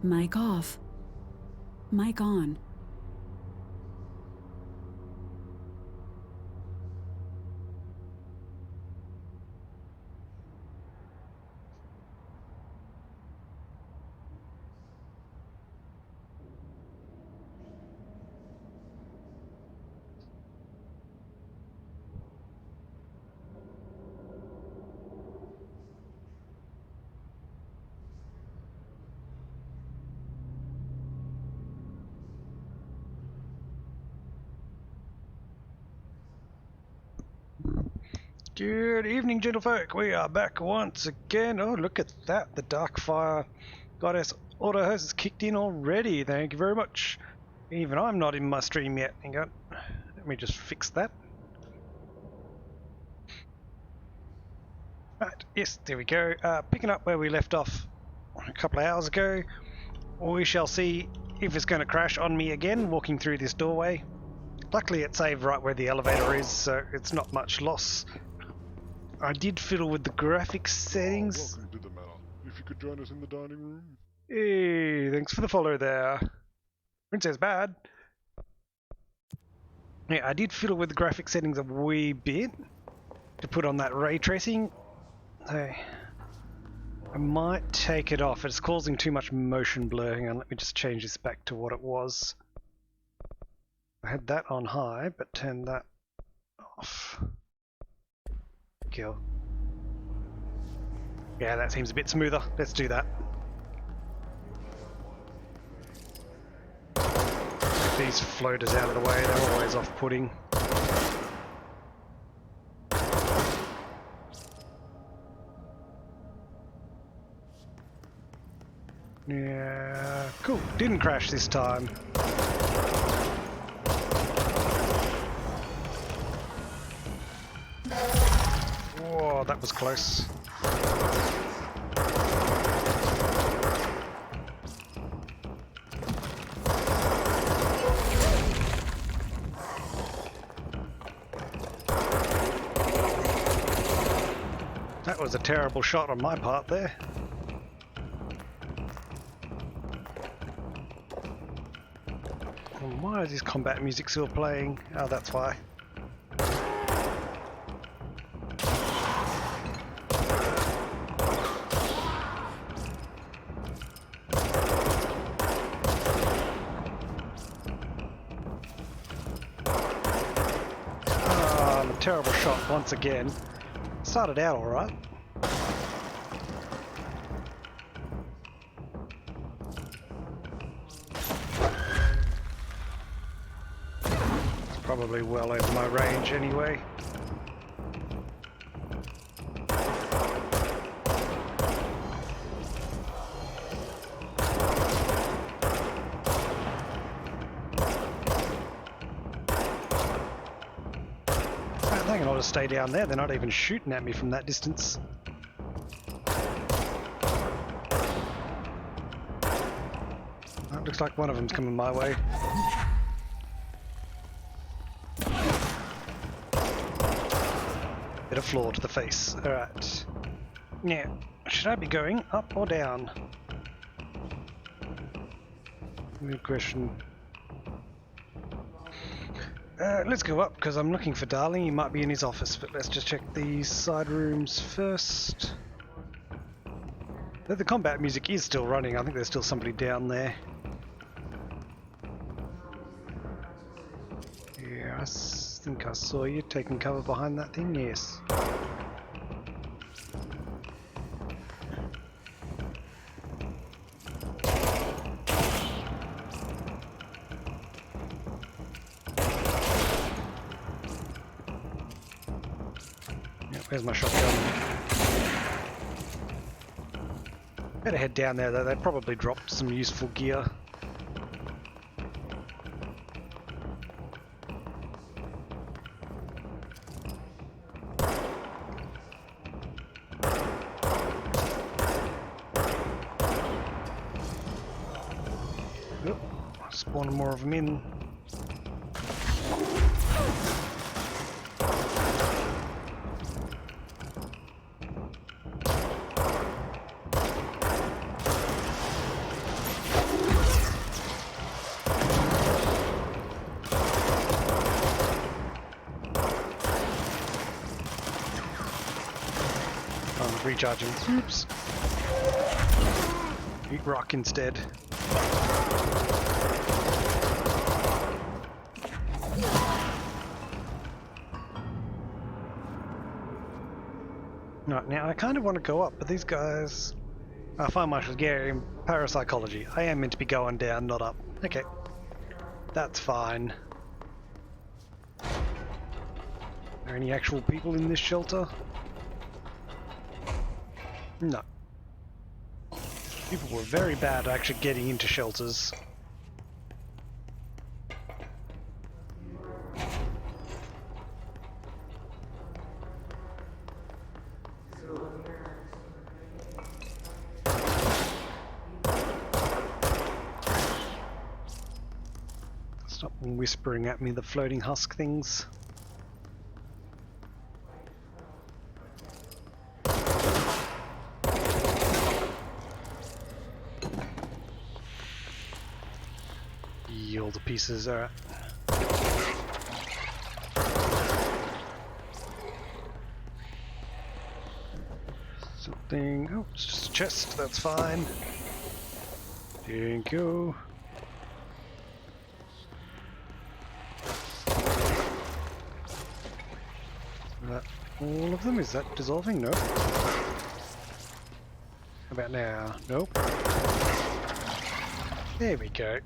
Mic off. Mic on. Good evening, gentlefolk. We are back once again. Oh, look at that. The Darkfire Goddess auto host has kicked in already. Thank you very much. Even I'm not in my stream yet. Hang on. Let me just fix that. Right. Yes, there we go. Picking up where we left off a couple of hours ago. We shall see if it's going to crash on me again walking through this doorway. Luckily, it saved right where the elevator is, so it's not much loss. I did fiddle with the graphics settings. Welcome to the manor. If you could join us in the dining room. Hey, thanks for the follow there. Princess Bad. Yeah, I did fiddle with the graphic settings a wee bit to put on that ray tracing. So I might take it off. It's causing too much motion blur. Hang on, let me just change this back to what it was. I had that on high, but turned that off. Kill. Yeah, that seems a bit smoother. Let's do that. These floaters out of the way, they're always off-putting. Yeah, cool. Didn't crash this time. Whoa, that was close. That was a terrible shot on my part there. Why is this combat music still playing? Oh, that's why. Oh, a terrible shot once again. Started out alright. It's probably well over my range anyway. I think I'll just stay down there. They're not even shooting at me from that distance. It looks like one of them's coming my way. Bit of floor to the face. Alright. Yeah. Should I be going up or down? Good question. Let's go up because I'm looking for Darling. He might be in his office, but let's just check these side rooms first. The combat music is still running. I think there's still somebody down there. Yeah, I think I saw you taking cover behind that thing. Yes. Where's my shotgun? Better head down there though, they probably dropped some useful gear. Oop, spawning more of them in. recharging. Oops. Eat rock instead. Right, now I kind of want to go up, but these guys... I find myself in parapsychology. I am meant to be going down, not up. Okay. That's fine. Are there any actual people in this shelter? No. People were very bad at actually getting into shelters. Stop whispering at me, the floating husk things. All the pieces are. Something. Oh, it's just a chest. That's fine. Thank you. All of them? Is that dissolving? No. How about now? Nope. There we go.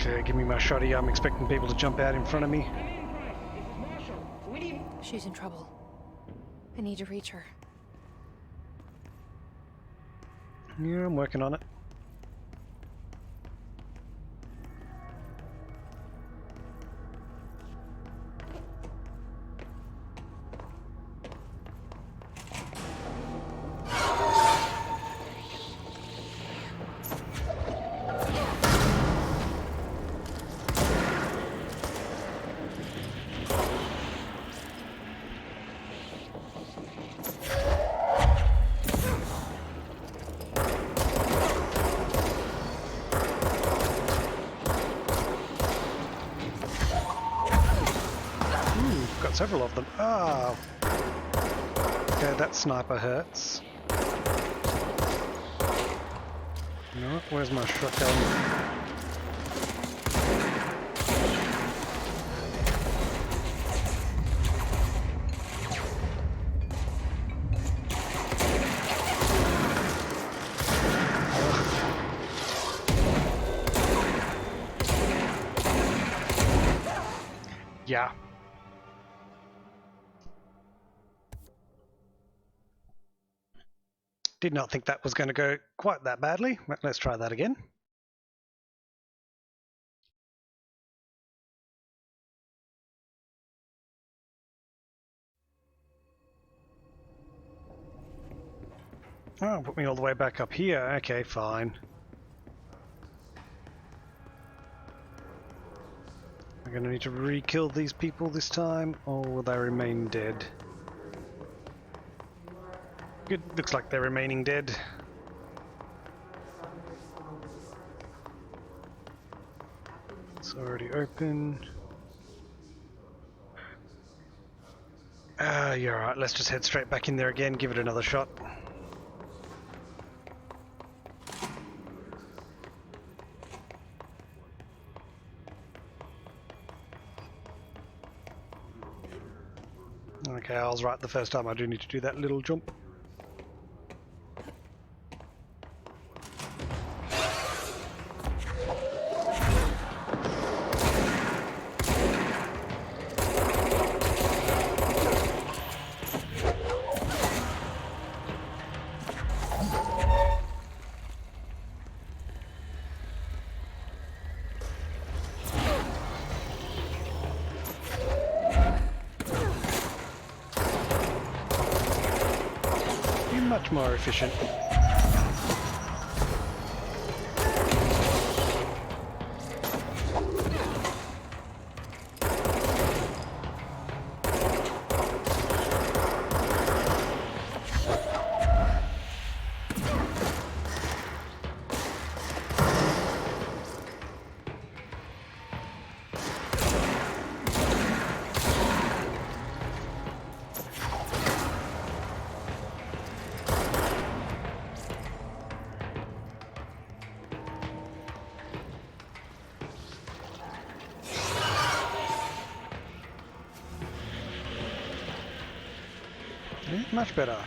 Okay, give me my shotty. I'm expecting people to jump out in front of me. She's in trouble. I need to reach her. Yeah, I'm working on it. Got several of them. Ah! Okay, that sniper hurts. No, where's my shotgun? Yeah. Did not think that was going to go quite that badly. Let's try that again. Oh, put me all the way back up here. Okay, fine. I'm going to need to re-kill these people this time, or will they remain dead? Good. Looks like they're remaining dead. It's already open. You're alright. Let's just head straight back in there again, give it another shot. Okay, I was right the first time. I do need to do that little jump. Much more efficient. Yeah, much better.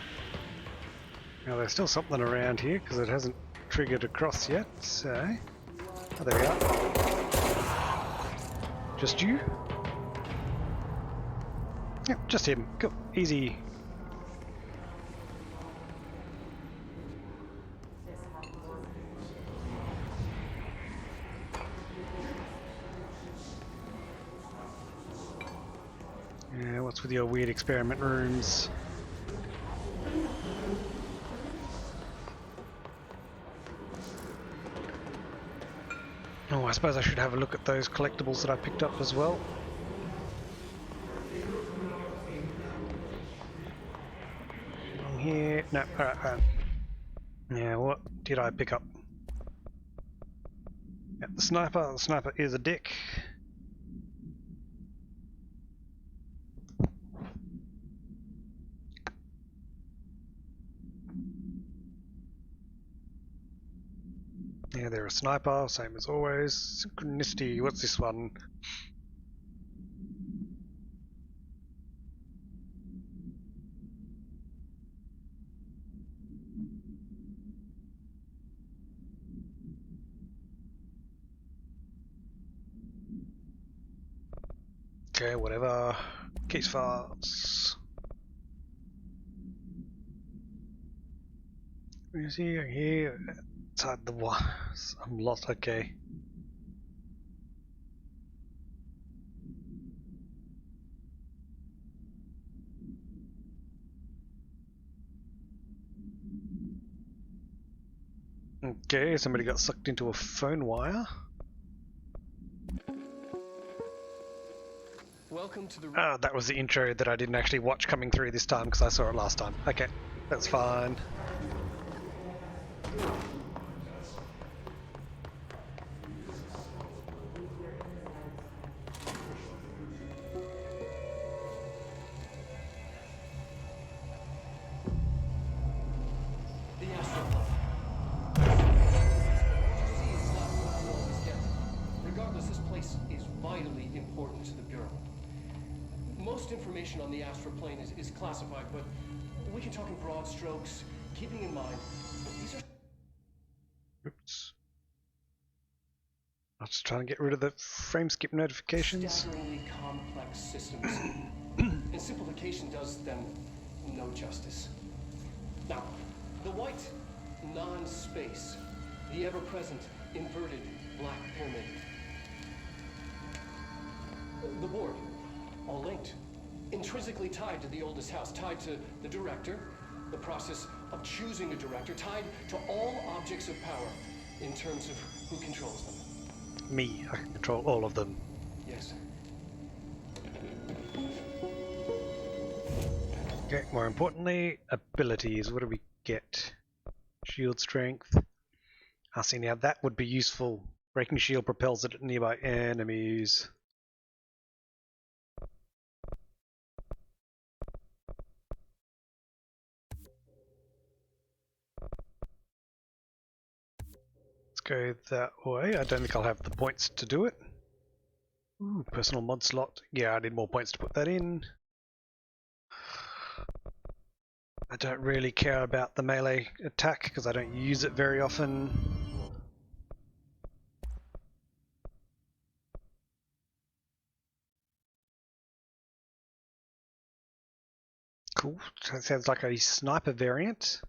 Now there's still something around here because it hasn't triggered across yet, so... Oh, there we are. Just you? Yep, just him. Cool. Easy. Yeah, what's with your weird experiment rooms? Oh, I suppose I should have a look at those collectibles that I picked up as well. On here, no, alright. Yeah, what did I pick up? Yeah, the sniper. The sniper is a dick. Yeah, they're a sniper, same as always. Synchronicity, what's this one? Okay, whatever. Case files. Where is he? Here. Inside the one. I'm lost, okay. Okay, somebody got sucked into a phone wire. Welcome to the Ah, that was the intro that I didn't actually watch coming through this time because I saw it last time. Okay, that's fine. the Astroplan. What you see is not what you always get. Regardless, this place is vitally important to the Bureau. Most information on the Astroplane is classified, but we can talk in broad strokes, keeping in mind these are Oops. I was just trying to get rid of the frame skip notifications. staggeringly complex systems, and simplification does them no justice. Now, the white non-space, the ever-present inverted black pyramid. The board, all linked, intrinsically tied to the oldest house, tied to the director, the process of choosing a director, tied to all objects of power in terms of who controls them. Me, I can control all of them. Yes. Okay, more importantly, abilities. What do we get? Shield strength. I see, now that would be useful. Breaking shield propels it at nearby enemies. Let's go that way. I don't think I'll have the points to do it. Ooh, personal mod slot. Yeah, I need more points to put that in. I don't really care about the melee attack because I don't use it very often. Cool. That sounds like a sniper variant.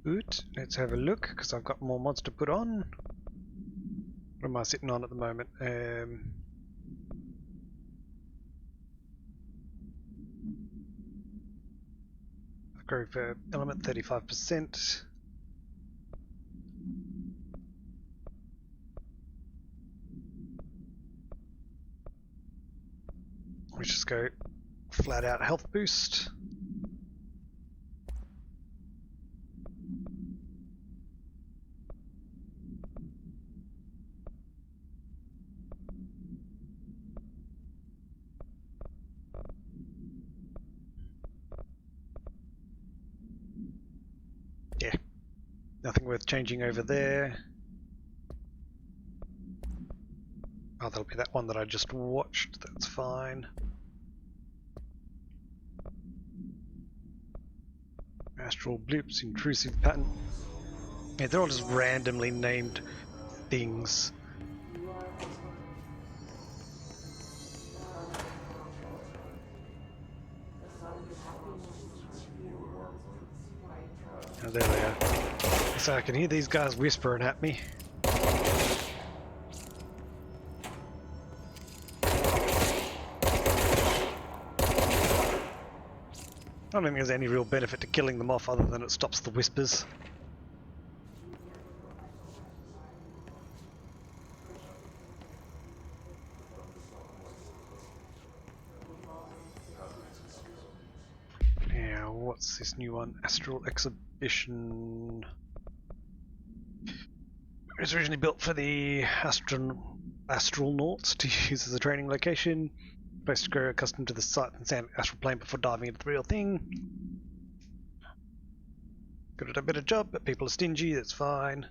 Good. Let's have a look because I've got more mods to put on. What am I sitting on at the moment? I've got for element 35%. Let's just go flat out health boost. Yeah, Nothing worth changing over there. Oh, that'll be that one that I just watched. That's fine. Astral blips, intrusive pattern. Yeah, they're all just randomly named things. Oh, there they are. So I can hear these guys whispering at me. I don't think there's any real benefit to killing them off other than it stops the whispers. Yeah, what's this new one? Astral Exhibition. It was originally built for the astronauts to use as a training location. Supposed to grow accustomed to the sight and sound of the astral plane before diving into the real thing. Could have done a better job, but people are stingy, that's fine.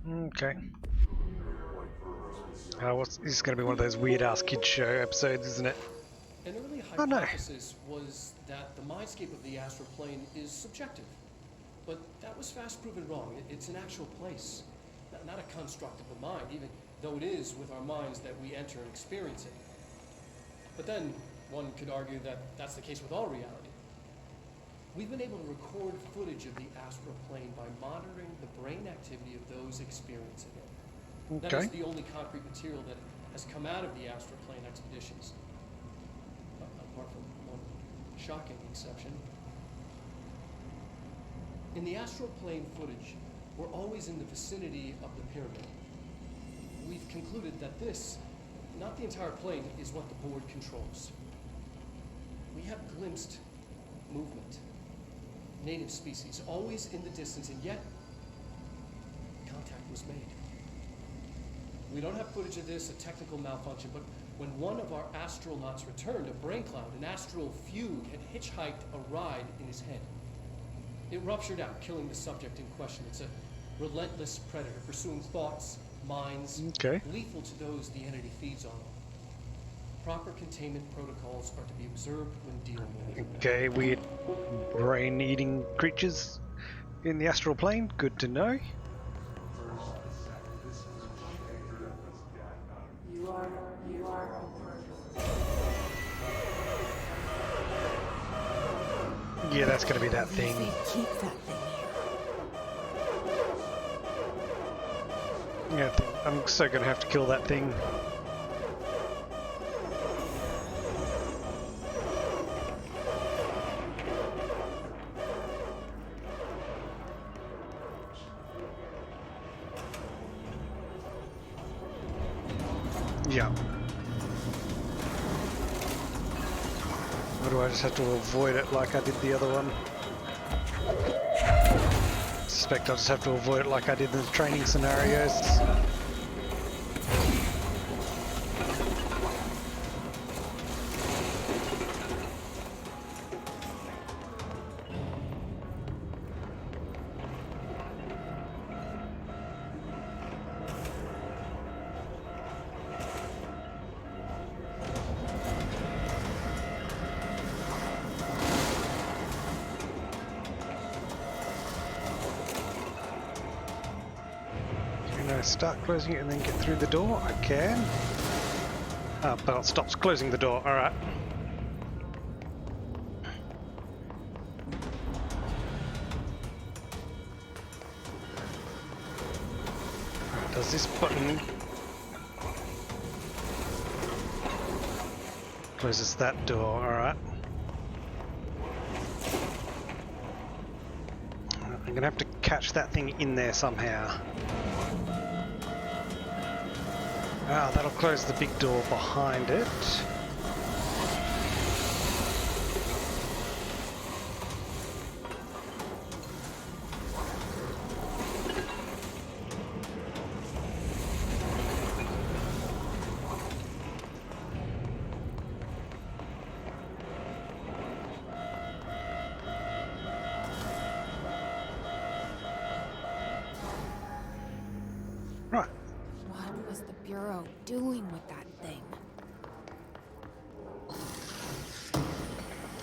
Okay. This is going to be one of those weird-ass kids show episodes, isn't it? An early Oh, no. hypothesis was that the mindscape of the astral plane is subjective. But that was fast proven wrong. It's an actual place, not a construct of the mind, even though it is with our minds that we enter and experience it. But then one could argue that that's the case with all reality. We've been able to record footage of the astral plane by monitoring the brain activity of those experiencing it. That is the only concrete material that has come out of the astral plane expeditions. Apart from one shocking exception. In the astral plane footage, we're always in the vicinity of the pyramid. We've concluded that this, not the entire plane, is what the board controls. We have glimpsed movement. Native species, always in the distance, and yet contact was made. We don't have footage of this, a technical malfunction, but when one of our astronauts returned, a brain cloud, an astral fugue, had hitchhiked a ride in his head. It ruptured out, killing the subject in question. It's a relentless predator, pursuing thoughts, minds, lethal to those the entity feeds on. Proper containment protocols are to be observed when dealing with it. Okay, weird brain-eating creatures in the astral plane. Good to know. Yeah, that's going to be that thing. Keep that thing here. Yeah, I'm so going to have to kill that thing. Yeah. Or do I just have to avoid it like I did the other one? I suspect I'll just have to avoid it like I did in the training scenarios. Start closing it and then get through the door? I can. Ah, but it stops closing the door. Alright. Does this button closes that door? Alright. I'm gonna have to catch that thing in there somehow. Ah, that'll close the big door behind it. doing with that thing?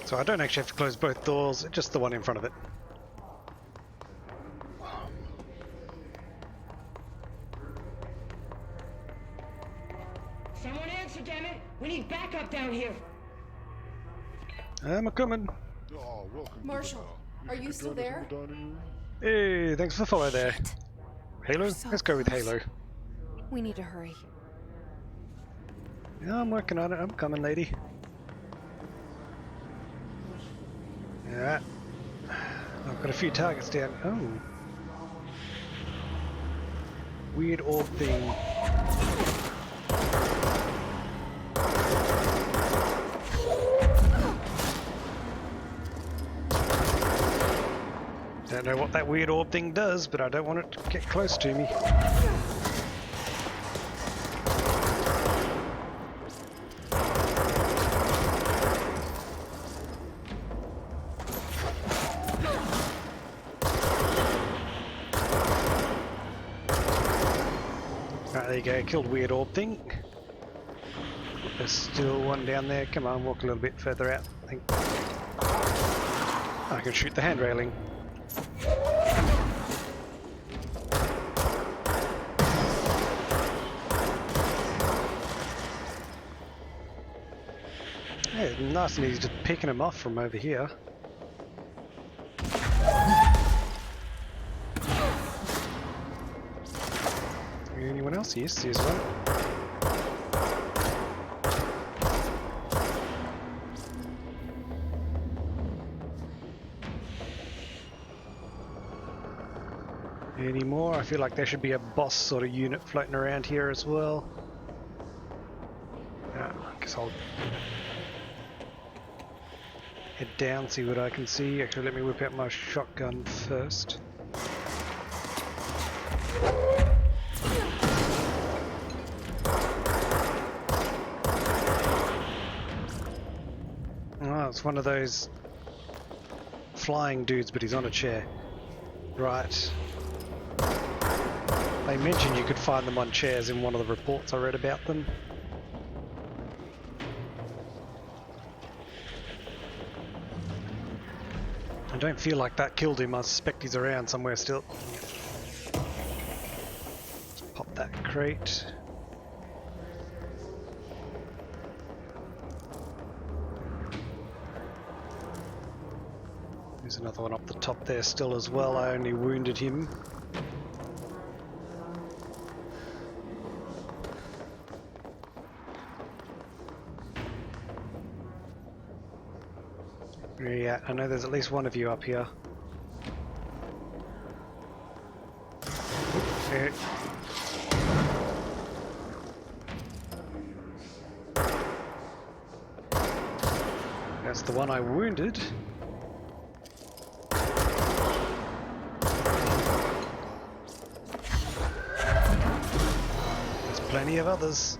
So I don't actually have to close both doors, just the one in front of it. Someone answer, damn it! We need backup down here. I'm a coming. Oh, welcome. Marshall, If are you you could still join us in there? the dining room? Hey, thanks for the follow there. Halo? So Let's go with close. Halo. We need to hurry. Yeah, I'm working on it. I'm coming, lady. Yeah. I've got a few targets down. Oh. Weird orb thing. Don't know what that weird orb thing does, but I don't want it to get close to me. Alright, there you go, killed weird orb thing. There's still one down there. Come on, walk a little bit further out. I think I can shoot the hand railing. Yeah, nice and easy just picking them off from over here. Anyone else? Yes, there's one. Any more? I feel like there should be a boss sort of unit floating around here as well. I guess I'll head down, see what I can see. Actually, let me whip out my shotgun first. Oh, it's one of those flying dudes, but he's on a chair. Right. They mentioned you could find them on chairs in one of the reports I read about them. I don't feel like that killed him. I suspect he's around somewhere still. Let's pop that crate. There's another one up the top there still as well. I only wounded him. Yeah, I know there's at least one of you up here. There. That's the one I wounded. There's plenty of others.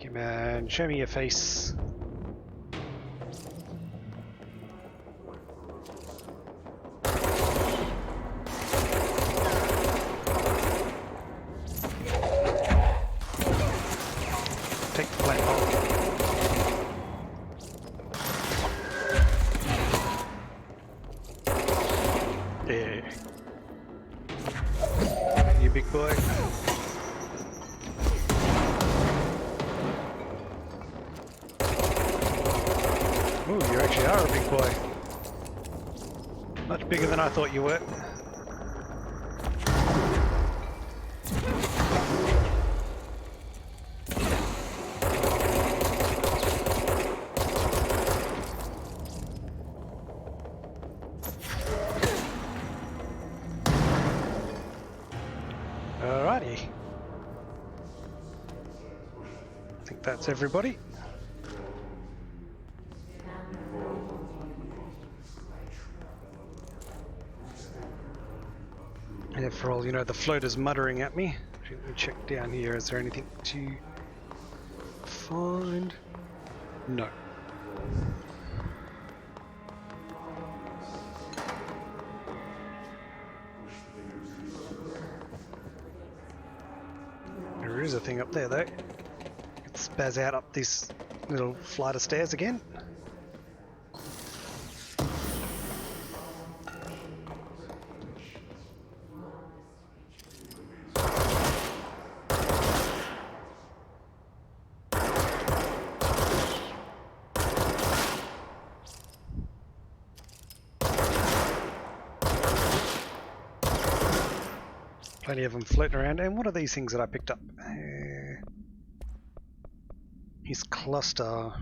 Come on, show me your face. Take the black hole. Yeah. You big boy. Ooh, you actually are a big boy. Much bigger than I thought you were. Alrighty. I think that's everybody. And for all you know, the floater's muttering at me. Let me check down here. Is there anything to find? No. There is a thing up there though. Let's spaz out up this little flight of stairs again. Plenty of them floating around. And what are these things that I picked up? His cluster.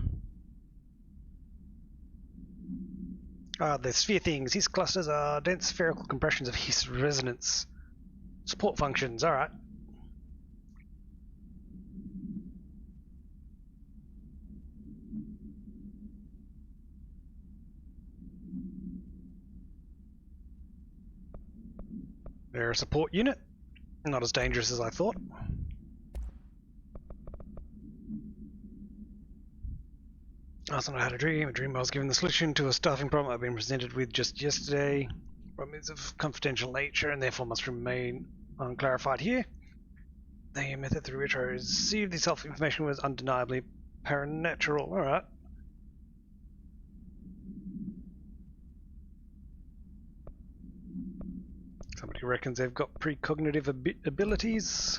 The sphere things. His clusters are dense spherical compressions of his resonance. Support functions. Alright. They're a support unit. Not as dangerous as I thought. I also know how to dream. A dream I was given the solution to a staffing problem I've been presented with just yesterday. Problem is of confidential nature and therefore must remain unclarified here. The method through which I received the self-information was undeniably paranatural. Alright. Somebody reckons they've got precognitive abilities.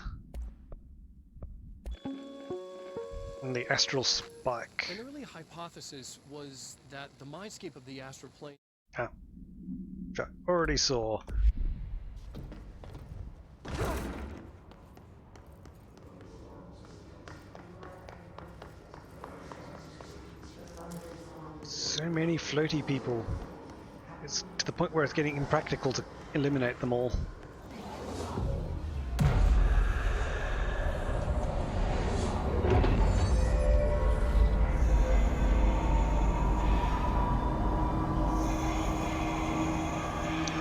And the astral spike. An early hypothesis was that the mindscape of the astral plane. Ah, which I already saw. So many floaty people. It's to the point where it's getting impractical to eliminate them all.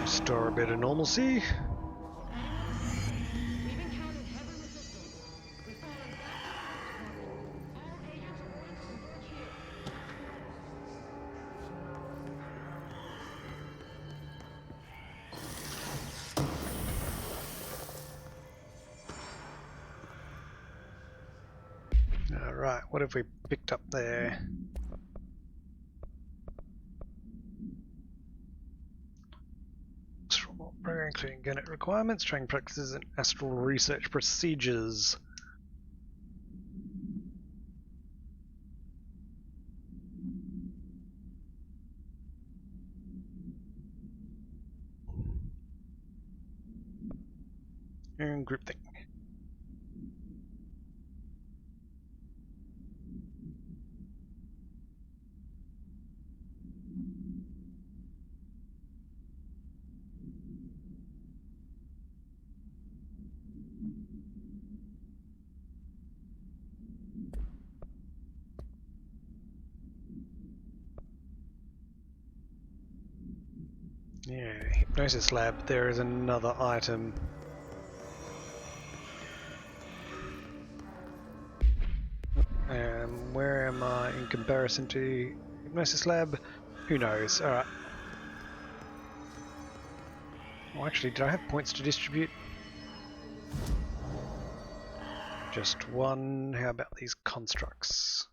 Restore a bit of normalcy. We've encountered heavy resistance. We've fallen back. All agents are going to converge here. Alright, what have we picked up there? Program including Gannett requirements, training practices, and astral research procedures. And groupthink. Yeah, hypnosis lab. There is another item. Where am I in comparison to hypnosis lab? Who knows? Alright. Oh, actually, did I have points to distribute? Just one. How about these constructs?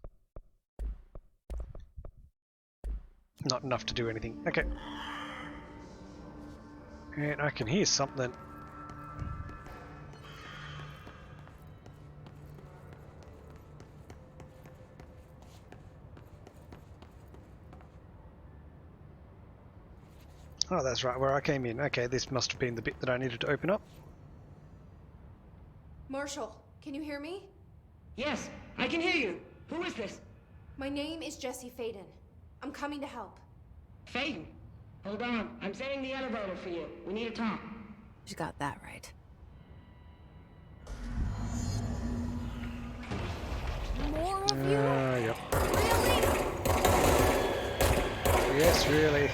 Not enough to do anything. Okay. And I can hear something. Oh, that's right, where I came in. Okay, this must have been the bit that I needed to open up. Marshall, can you hear me? Yes, I can hear you. Who is this? My name is Jesse Faden. I'm coming to help. Faden. Hold on. I'm setting the elevator for you. We need to talk. You got that right. More of you? Yep. Really? Yes, really.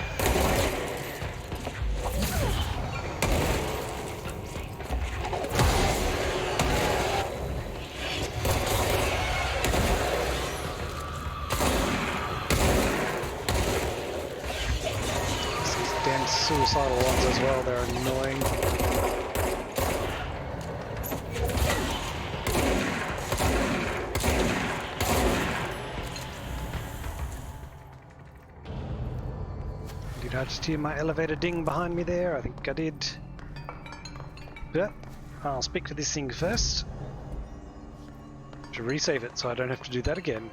Damn suicidal ones as well, they're annoying. Did I just hear my elevator ding behind me there? I think I did. But I'll speak to this thing first. To resave it so I don't have to do that again.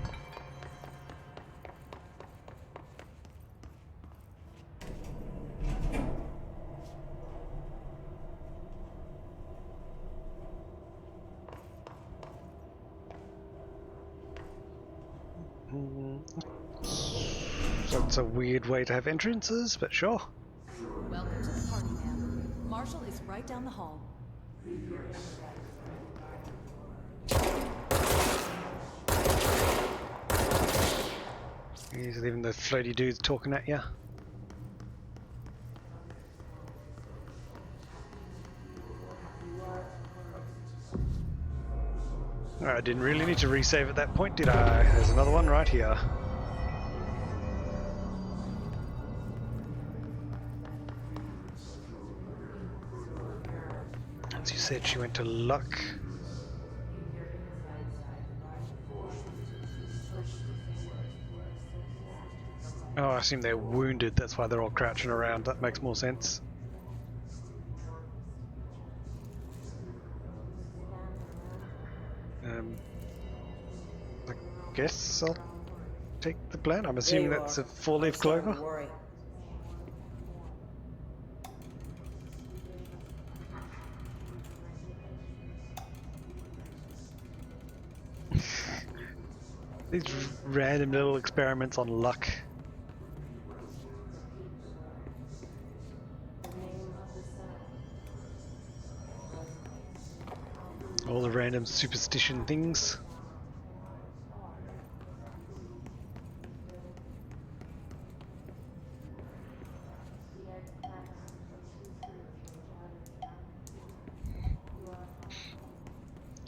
So it's a weird way to have entrances, but sure. Welcome to the party, ma'am. Marshall is right down the hall. He's leaving the floaty dudes talking at you. I didn't really need to resave at that point, did I? There's another one right here. As you said, she went to luck. Oh, I assume they're wounded, that's why they're all crouching around. That makes more sense. I guess I'll take the plan. I'm assuming that's a four-leaf clover. These random little experiments on luck. All the random superstition things.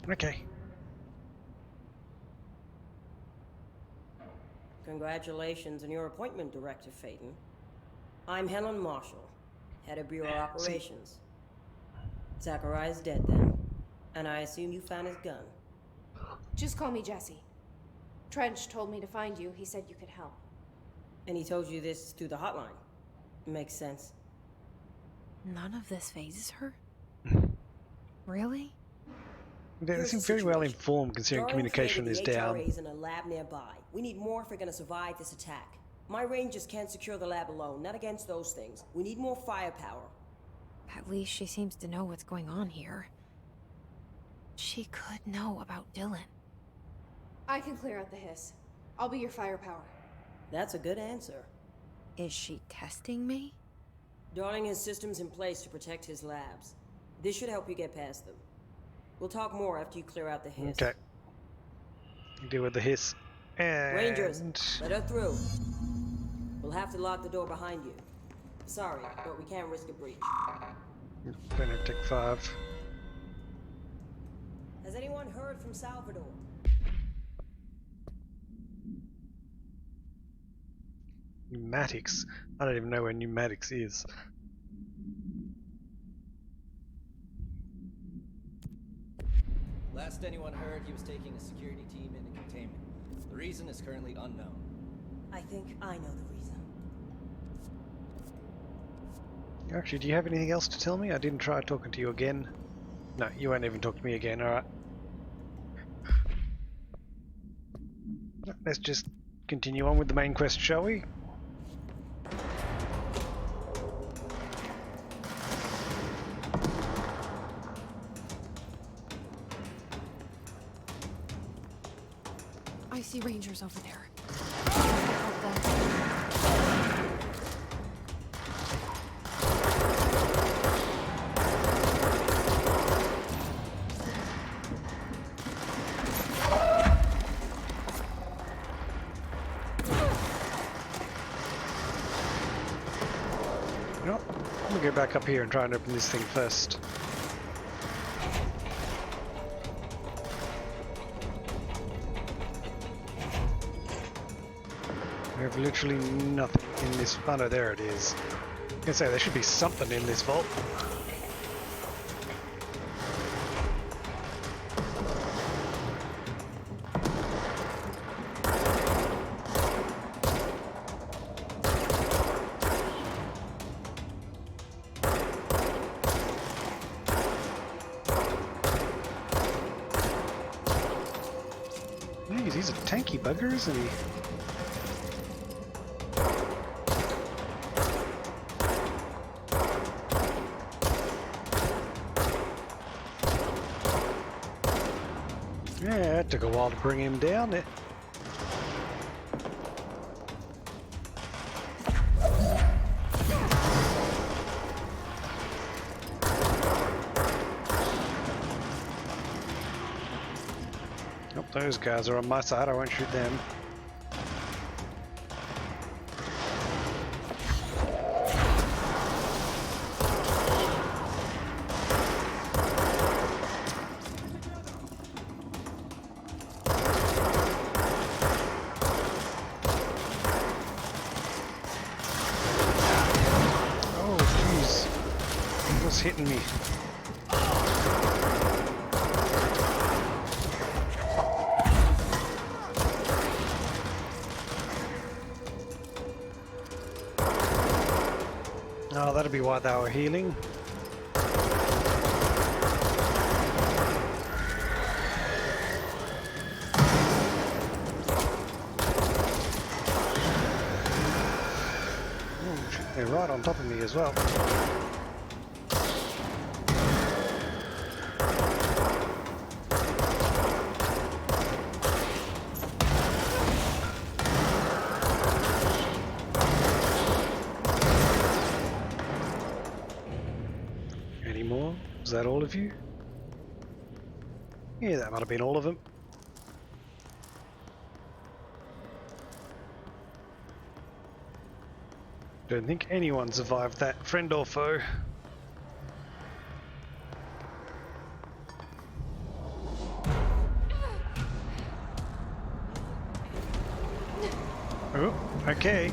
Okay. Congratulations on your appointment, Director Phaeton. I'm Helen Marshall, Head of Bureau Operations. Zachariah's dead then, and I assume you found his gun. Just call me Jesse. Trench told me to find you. He said you could help. And he told you this through the hotline. Makes sense. None of this phases her? Really? They seem very well informed considering communication is down. HRA's in a lab nearby. We need more if we're gonna survive this attack. My rangers can't secure the lab alone, not against those things. We need more firepower. At least she seems to know what's going on here. She could know about Dylan. I can clear out the hiss. I'll be your firepower. That's a good answer. Is she testing me? Darling has systems in place to protect his labs. This should help you get past them. We'll talk more after you clear out the hiss. Okay. Deal with the hiss. And... Rangers, let her through. We'll have to lock the door behind you. Sorry, but we can't risk a breach. Benedict 5. Has anyone heard from Salvador? Pneumatics? I don't even know where pneumatics is. Last anyone heard, he was taking a security team into containment. The reason is currently unknown. I think I know the reason. Actually, do you have anything else to tell me? I didn't try talking to you again. No, you won't even talk to me again, alright. Let's just continue on with the main quest, shall we? I see rangers over there. You know what? I'm gonna go back up here and try and open this thing first. We have literally nothing in this. Oh no, there it is. I say there should be something in this vault. Jeez, he's a tanky bugger, isn't he? Yeah, it took a while to bring him down there. Oh, those guys are on my side, I won't shoot them. Hitting me. Oh, that'll be why they were healing. Oh, shit, they're right on top of me as well. Is that all of you? Yeah, that might have been all of them. Don't think anyone survived that, friend or foe. Oh, okay.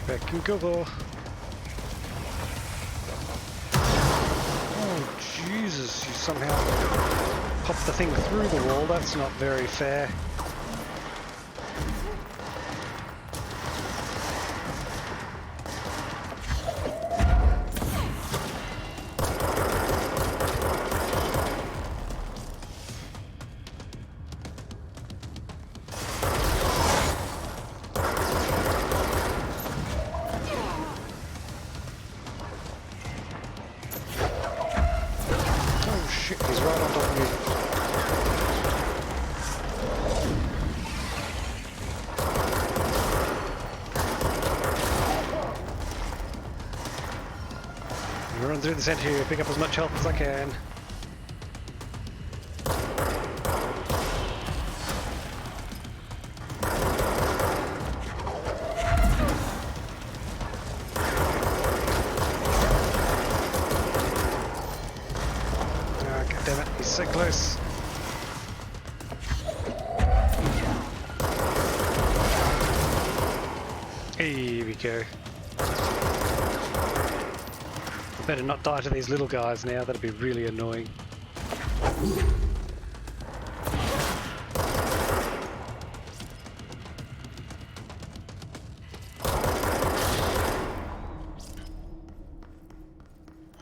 Back and cover. Oh Jesus, you somehow popped the thing through the wall, that's not very fair. Shit, he's right on top of me. I'm run through the center here, pick up as much health as I can. Damn it, he's so close. Here we go. Better not die to these little guys now, that'd be really annoying.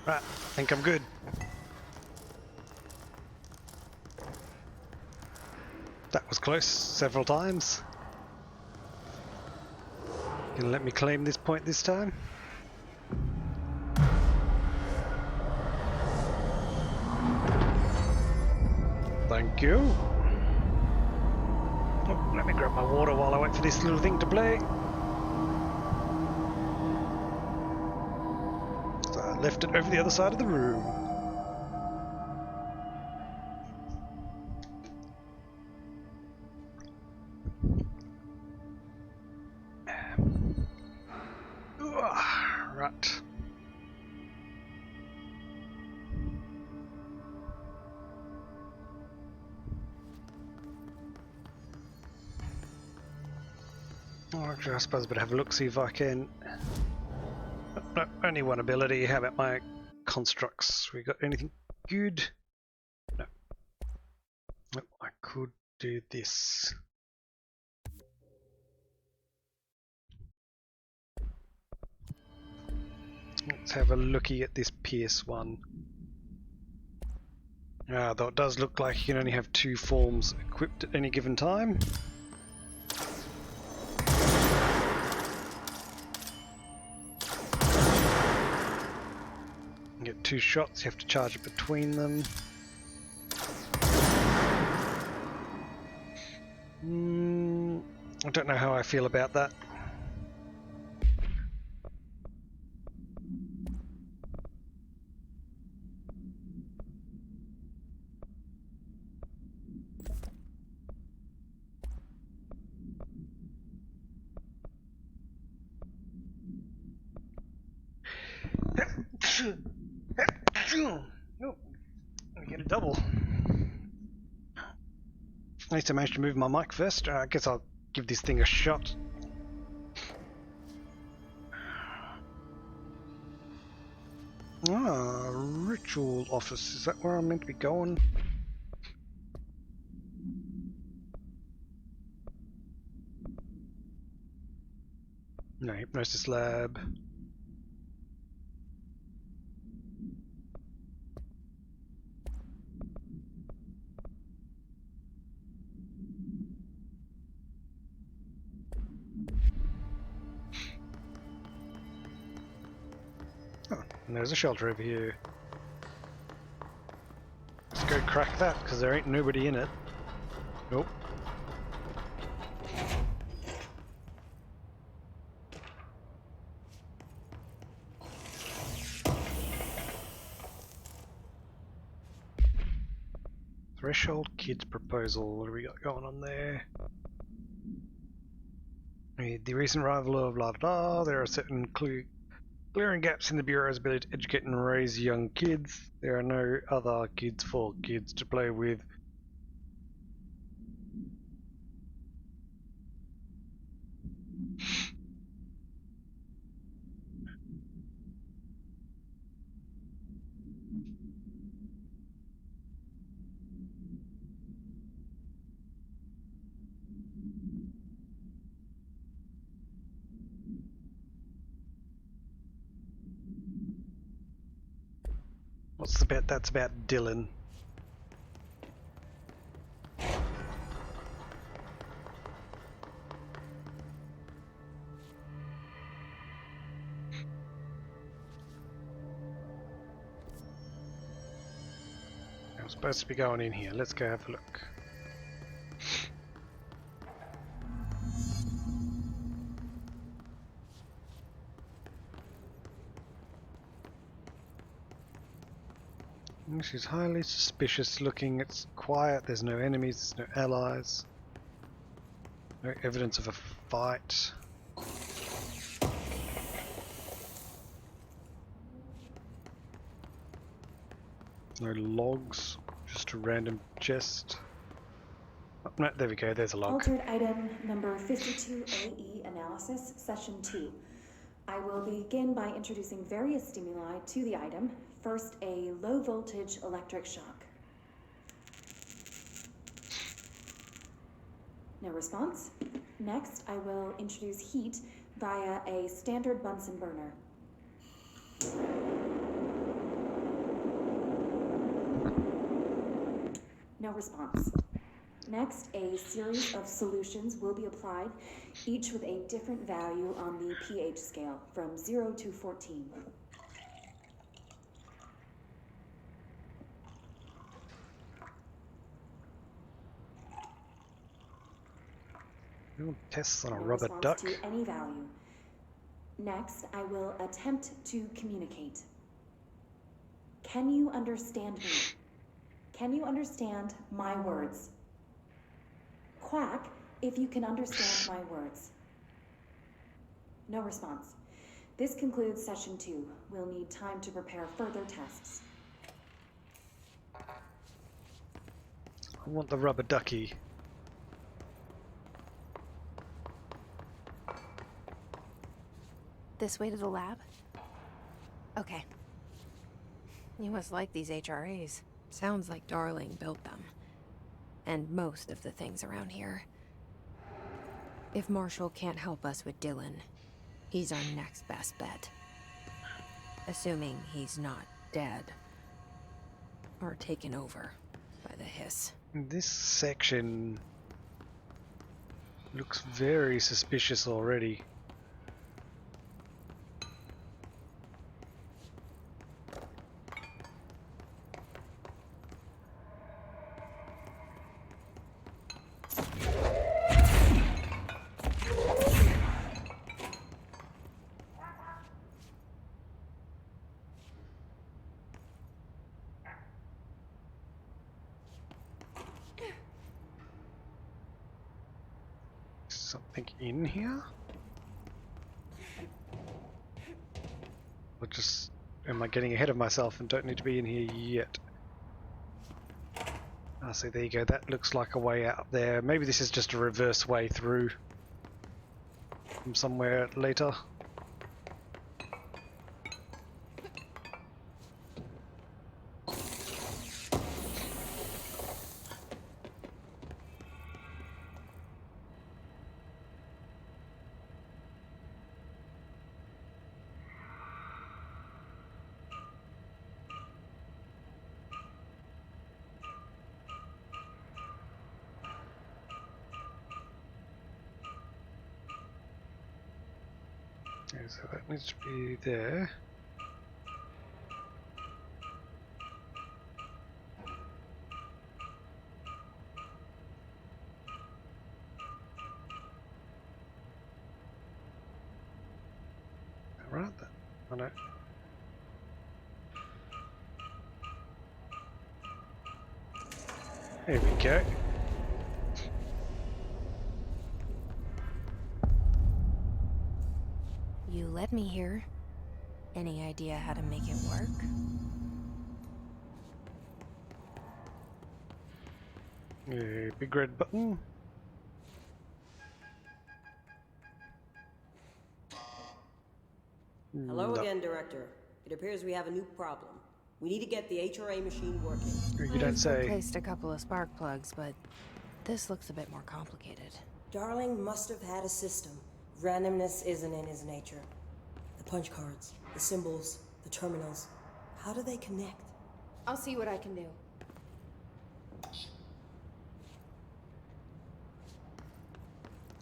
Right, I think I'm good. That was close, several times. Gonna let me claim this point this time? Thank you. Oh, let me grab my water while I wait for this little thing to play. I left it over the other side of the room. Right. Actually, I suppose I better have a look, see if I can. No, only one ability. How about my constructs? We got anything good? No. No, I could do this. Let's have a looky at this Pierce one. Though it does look like you can only have 2 forms equipped at any given time. You get 2 shots, you have to charge it between them. I don't know how I feel about that. Oh, I get a double. At least I managed to move my mic first. I guess I'll give this thing a shot. Ritual office. Is that where I'm meant to be going? No, hypnosis lab. Oh, and there's a shelter over here. Let's go crack that, because there ain't nobody in it. Nope. Threshold Kids Proposal. What do we got going on there? The recent arrival of blah blah. There are certain glaring gaps in the Bureau's ability to educate and raise young kids. There are no other kids for kids to play with. What's the bet? That's about Dylan. I'm supposed to be going in here. Let's go have a look. She's highly suspicious looking. It's quiet. There's no enemies. There's no allies. No evidence of a fight. No logs. Just a random chest. Oh, no, there we go. There's a log. Altered item number 52AE analysis, session 2. I will begin by introducing various stimuli to the item. First, a low voltage electric shock. No response. Next, I will introduce heat via a standard Bunsen burner. No response. Next, a series of solutions will be applied, each with a different value on the pH scale, from 0 to 14. Tests on a No rubber response duck. to any value. Next, I will attempt to communicate. Can you understand me? Can you understand my words? Quack, if you can understand my words. No response. This concludes session 2. We'll need time to prepare further tests. I want the rubber ducky. This way to the lab? Okay. You must like these HRAs. Sounds like Darling built them. And most of the things around here. If Marshall can't help us with Dylan, he's our next best bet. Assuming he's not dead. Or taken over by the hiss. This section looks very suspicious already. Something in here? Or just am I getting ahead of myself and don't need to be in here yet? Ah, see, there you go. That looks like a way out there. Maybe this is just a reverse way through from somewhere later. Okay, so that needs to be there. Right then. Oh no. There we go. You led me here. Any idea how to make it work? A big red button. Hello No. again, Director. It appears we have a new problem. We need to get the HRA machine working. You don't I've say. replaced a couple of spark plugs, but this looks a bit more complicated. Darling must have had a system. Randomness isn't in his nature. The punch cards, the symbols, the terminals. How do they connect? I'll see what I can do.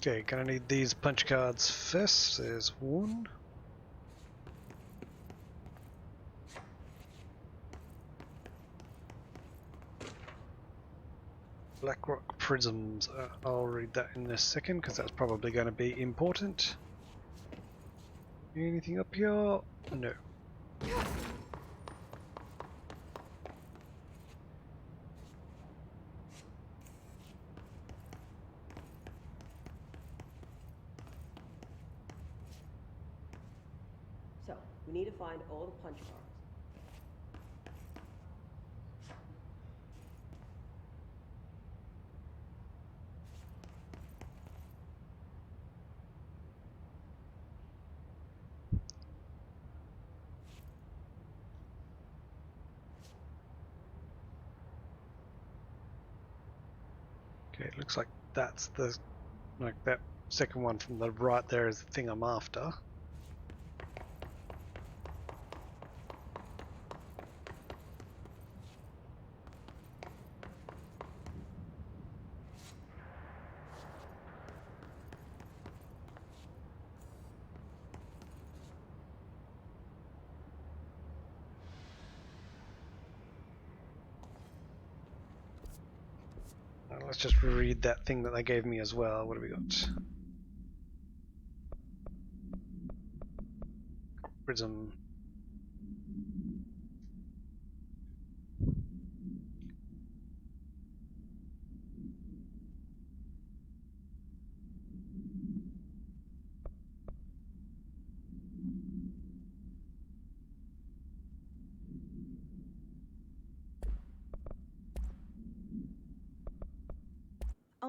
Okay, gonna need these punch cards first. There's one. Blackrock prisms. I'll read that in a second because that's probably going to be important. Anything up here? No. So, we need to find all the punch cards. Okay, it looks like that's the, like that second one from the right there is the thing I'm after. Let's just read that thing that they gave me as well. What have we got? Prism.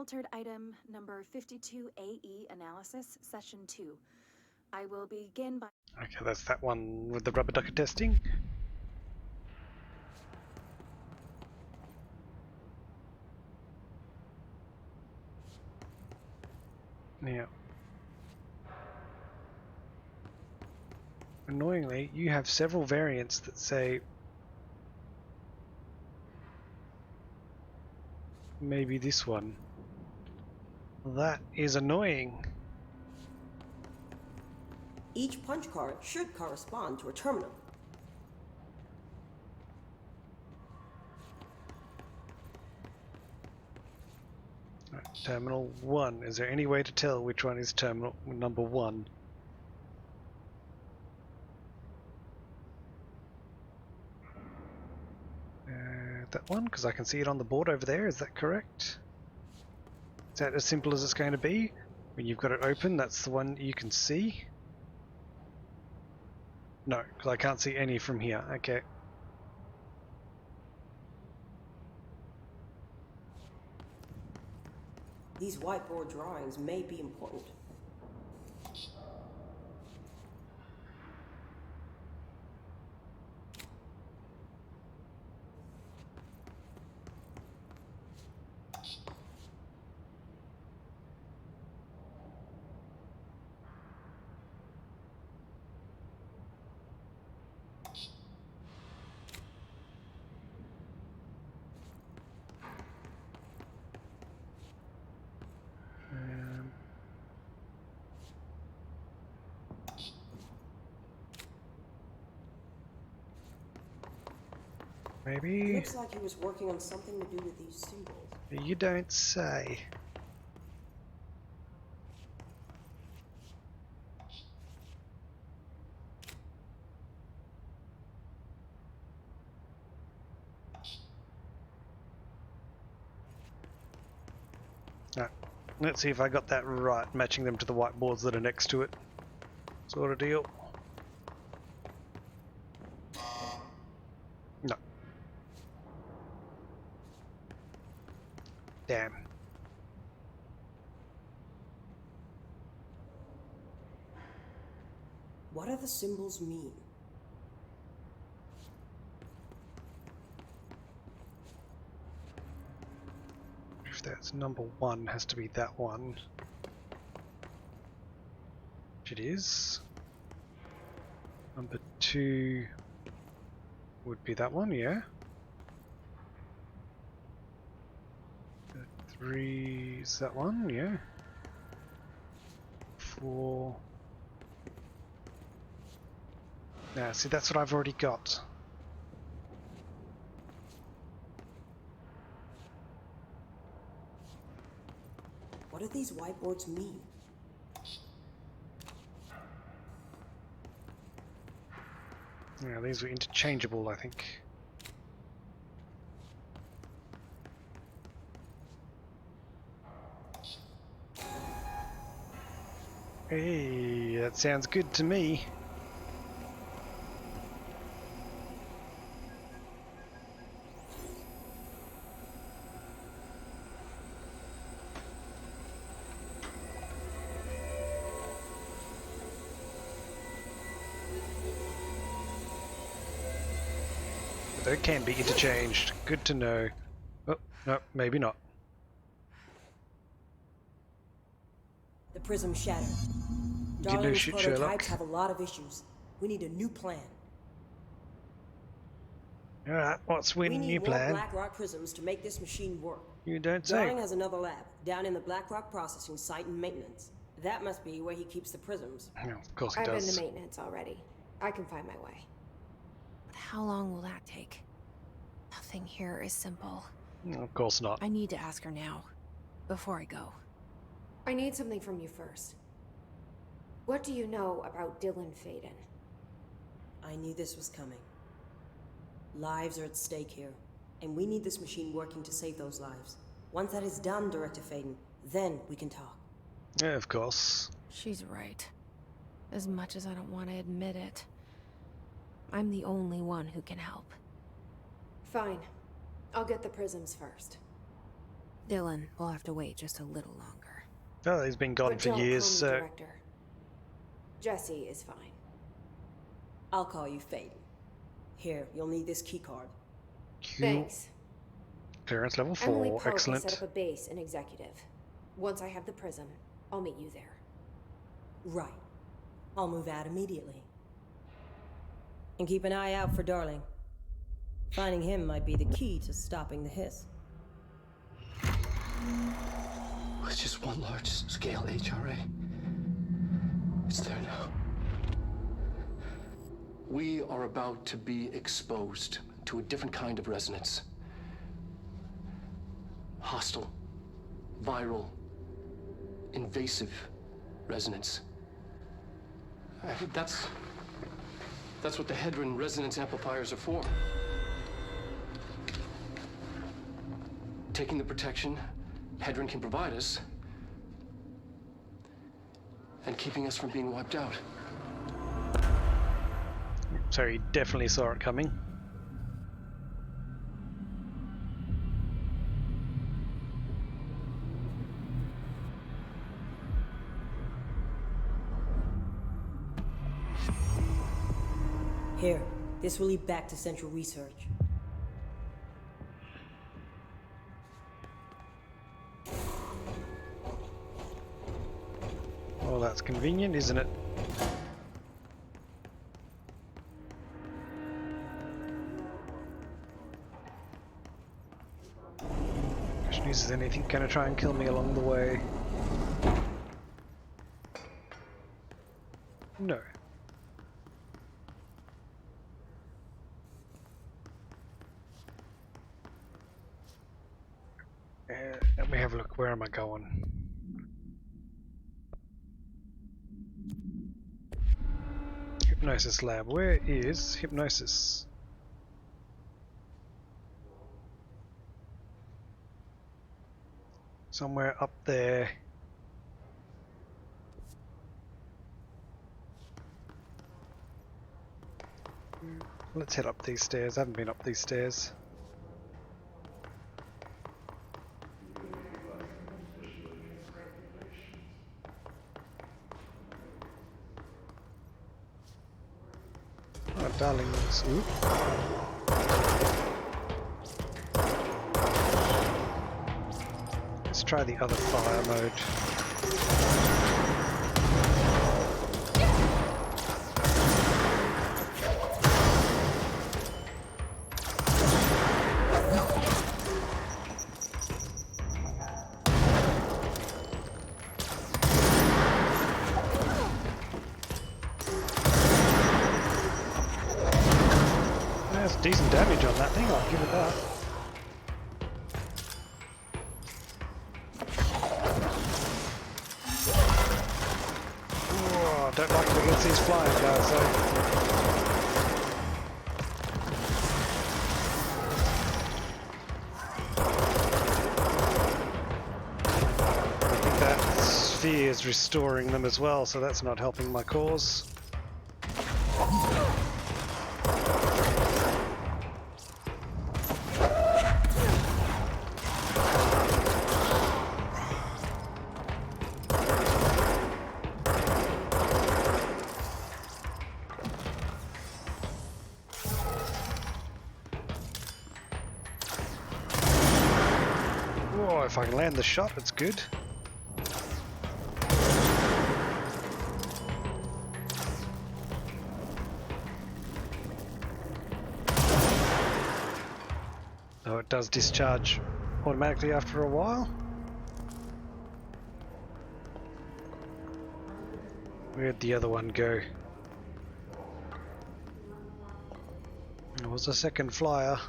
unaltered item number 52AE analysis, session 2. I will begin by... Okay, that's that one with the rubber ducker testing. Now, annoyingly, you have several variants that say maybe this one. That is annoying. Each punch card should correspond to a terminal. Right, terminal 1. Is there any way to tell which one is terminal number 1? That one, because I can see it on the board over there. Is that correct? Is that as simple as it's going to be? When you've got it open, that's the one you can see? No, because I can't see any from here. Okay. These whiteboard drawings may be important. Maybe. Looks like he was working on something to do with these symbols. You don't say. Right. Let's see if I got that right, matching them to the whiteboards that are next to it. Sort of deal. No. Damn. What do the symbols mean? If that's number 1, has to be that one. Which it is. Number 2 would be that one, yeah. 3 is that one, yeah. 4. Now, see, that's what I've already got. What do these whiteboards mean? Yeah, these were interchangeable, I think. Hey, that sounds good to me. They can be interchanged. Good to know. Oh, no, maybe not. The prism shattered. Did you know Darling's shit, prototypes Sherlock? have a lot of issues. We need a new plan. Alright, what's We when need new more plan? Blackrock prisms to make this machine work. You don't Darling say. has another lab down in the Blackrock processing site and maintenance. That must be where he keeps the prisms. Oh, of course he I've been does. to maintenance already. I can find my way. But how long will that take? Nothing here is simple. Of course not. I need to ask her now, before I go. I need something from you first. What do you know about Dylan Faden? I knew this was coming. Lives are at stake here, and we need this machine working to save those lives. Once that is done, Director Faden, then we can talk. Yeah, of course. She's right. As much as I don't want to admit it. I'm the only one who can help. Fine. I'll get the prisms first. Dylan will have to wait just a little longer. Oh, he's been gone But for don't years, call me so... Director. Jesse is fine. I'll call you Faden. Here, you'll need this keycard. Thanks. Clearance level Emily 4, Poe excellent. can set up a base in Executive. Once I have the prism, I'll meet you there. Right. I'll move out immediately. And keep an eye out for Darling. Finding him might be the key to stopping the hiss. With just one large-scale HRA. It's there now. We are about to be exposed to a different kind of resonance. Hostile, viral, invasive resonance. That's what the Hedron resonance amplifiers are for. Taking the protection Hedron can provide us and keeping us from being wiped out. So he definitely saw it coming. Here, this will lead back to Central Research. Well, that's convenient, isn't it? Question is anything gonna try and kill me along the way? No. Let me have a look. Where am I going? Hypnosis lab. Where is hypnosis? Somewhere up there. Let's head up these stairs. I haven't been up these stairs. Oh, darlings. Oop. Let's try the other fire mode. That's decent damage on that thing, I'll give it that. Whoa, don't like it against these flying guys though. I think that sphere is restoring them as well, so that's not helping my cause. If I can land the shot, that's good. Oh, it does discharge automatically after a while. Where'd the other one go? There was a second flyer.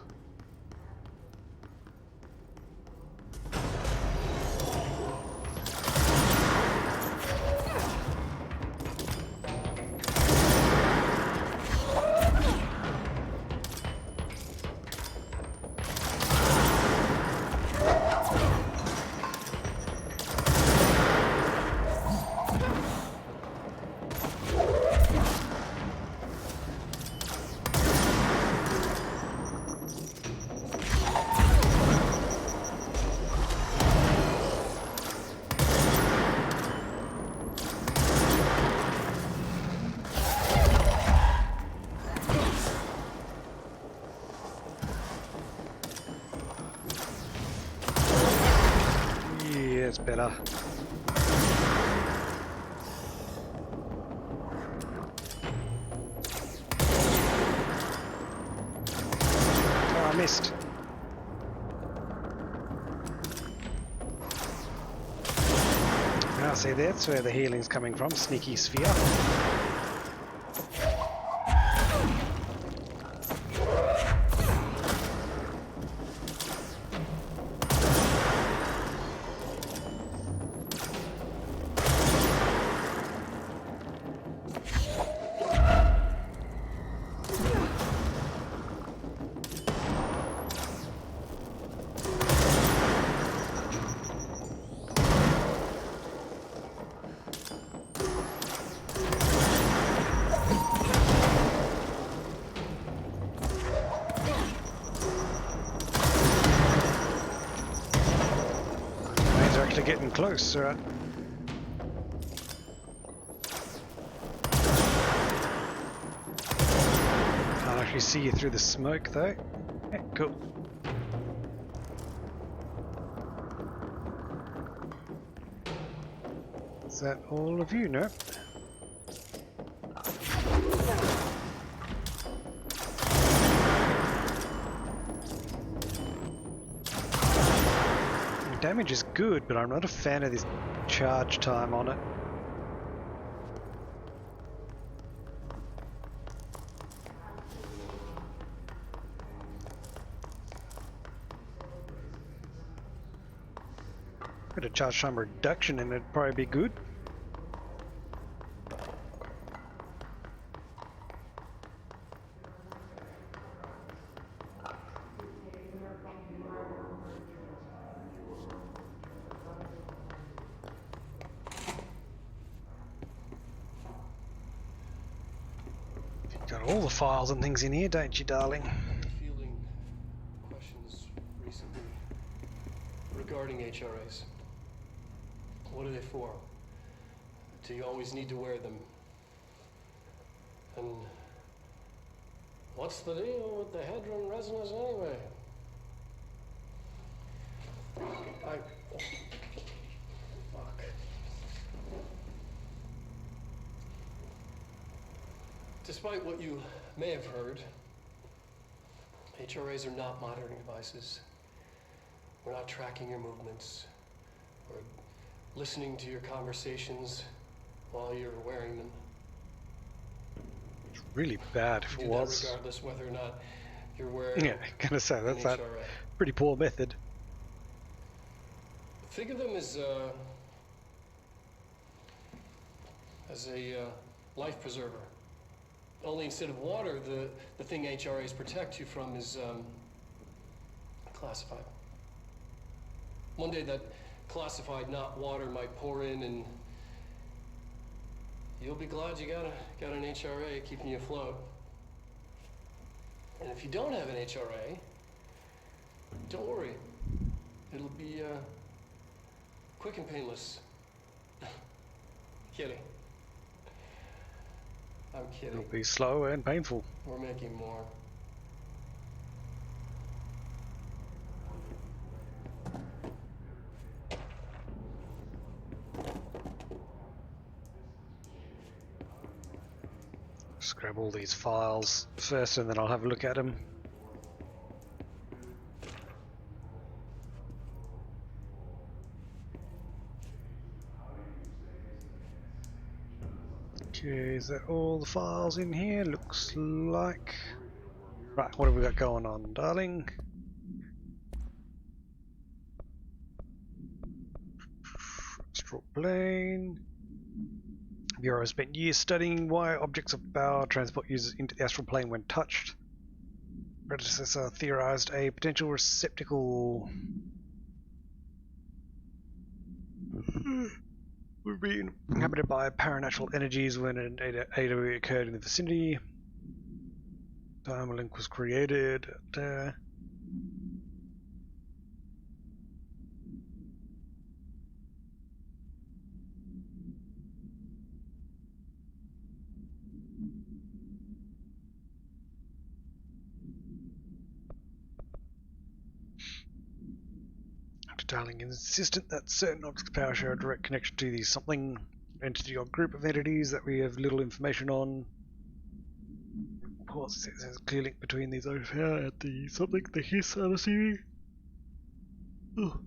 missed. Ah, see, that's where the healing's coming from. Sneaky sphere. Getting close, alright. Can't actually see you through the smoke though. Yeah, cool. Is that all of you? No. Damage is good, but I'm not a fan of this charge time on it. Bit of charge time reduction and it'd probably be good. Got all the files and things in here, don't you, darling? Fielding questions recently regarding HRAs. What are they for? Do you always need to wear them? And what's the deal with the Hedron resonance anyway? Fuck. Despite what you may have heard, HRAs are not monitoring devices. We're not tracking your movements or listening to your conversations while you're wearing them. It's really bad if it was. That regardless whether or not you're wearing. Yeah, gonna say that's a pretty poor method. Think of them as a life preserver. Only instead of water, the thing HRAs protect you from is classified. One day that classified, not water, might pour in, and you'll be glad you got an HRA keeping you afloat. And if you don't have an HRA, don't worry. It'll be quick and painless. Kidding. I'm kidding. It'll be slow and painful. We're making more. Just grab all these files first and then I'll have a look at them. Okay, is that all the files in here? Looks like. Right, what have we got going on, darling? Astral plane. Bureau has spent years studying why objects of power transport users into the astral plane when touched. Predecessor theorized a potential receptacle would be inhabited by paranatural energies when an AOE occurred in the vicinity. Time a link was created. Darling is insistent that certain objects of power share a direct connection to the something entity or group of entities that we have little information on. What's it? There's a clear link between these over here and the something, the hiss, I'm assuming. Oh.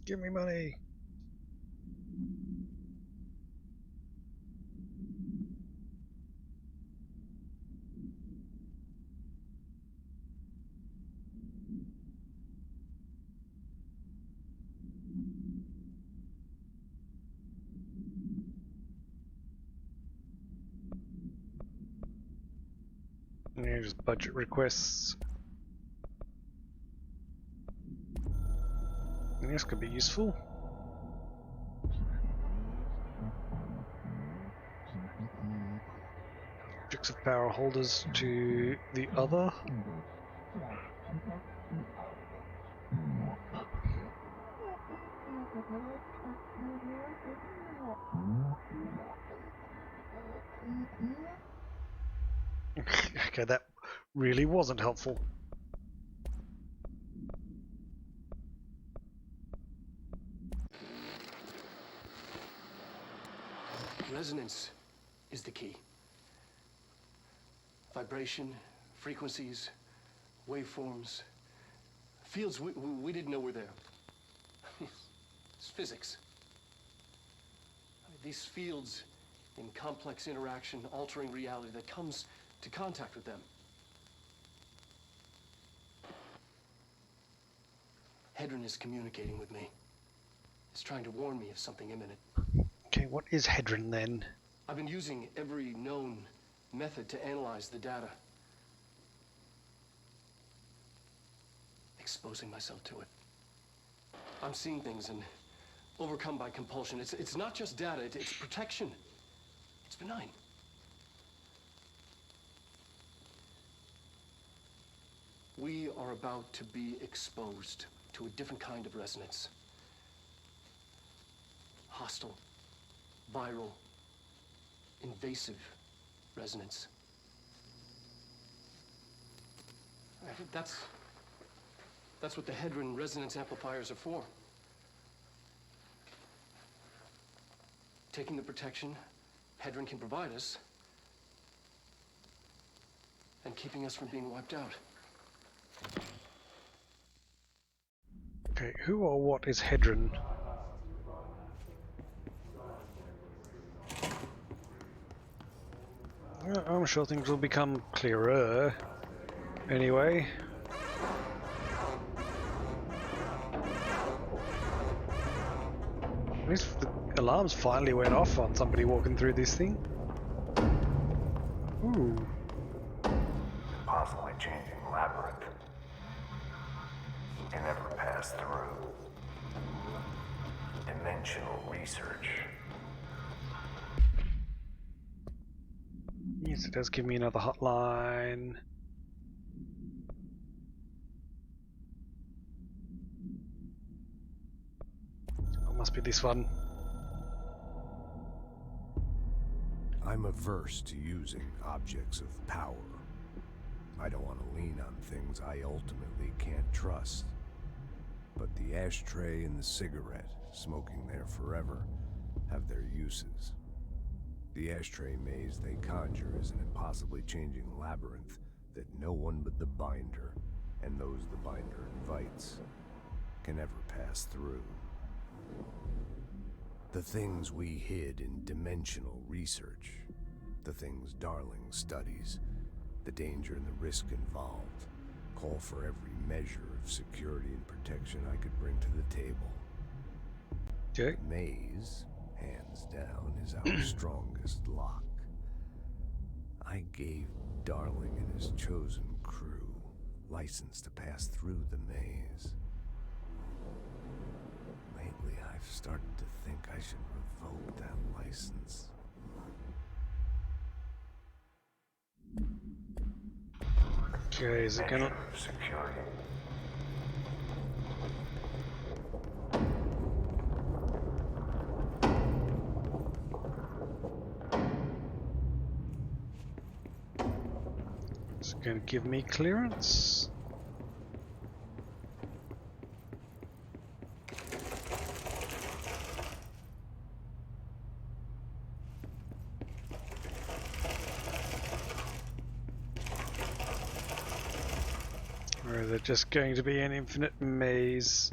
Give me money. Here's budget requests. This could be useful. Objects of power holders to the other. Okay, that really wasn't helpful. Resonance is the key. Vibration, frequencies, waveforms, fields we didn't know were there. It's physics. These fields in complex interaction, altering reality that comes to contact with them. Hedron is communicating with me. It's trying to warn me of something imminent. Okay, what is Hedron then? I've been using every known method to analyze the data. Exposing myself to it. I'm seeing things and overcome by compulsion. It's not just data, it's protection. It's benign. We are about to be exposed to a different kind of resonance. Hostile, viral, invasive resonance. That's what the Hedron resonance amplifiers are for. Taking the protection Hedron can provide us and keeping us from being wiped out. Okay, who or what is Hedron? I'm sure things will become clearer. Anyway. At least the alarms finally went off on somebody walking through this thing. Ooh. Possibly changing labyrinth. Can never pass through. Dimensional research. Yes, it does give me another hotline. Oh, must be this one. I'm averse to using objects of power. I don't want to lean on things I ultimately can't trust. But the ashtray and the cigarette, smoking there forever, have their uses. The ashtray maze they conjure is an impossibly changing labyrinth that no one but the Binder, and those the Binder invites, can ever pass through. The things we hid in dimensional research, the things Darling studies, the danger and the risk involved, call for every measure of security and protection I could bring to the table. Okay. The maze, hands down, is our strongest lock. I gave Darling and his chosen crew license to pass through the maze. Lately, I've started to think I should revoke that license. Okay, is it gonna... Security. Is it gonna give me clearance? Or is it just going to be an infinite maze?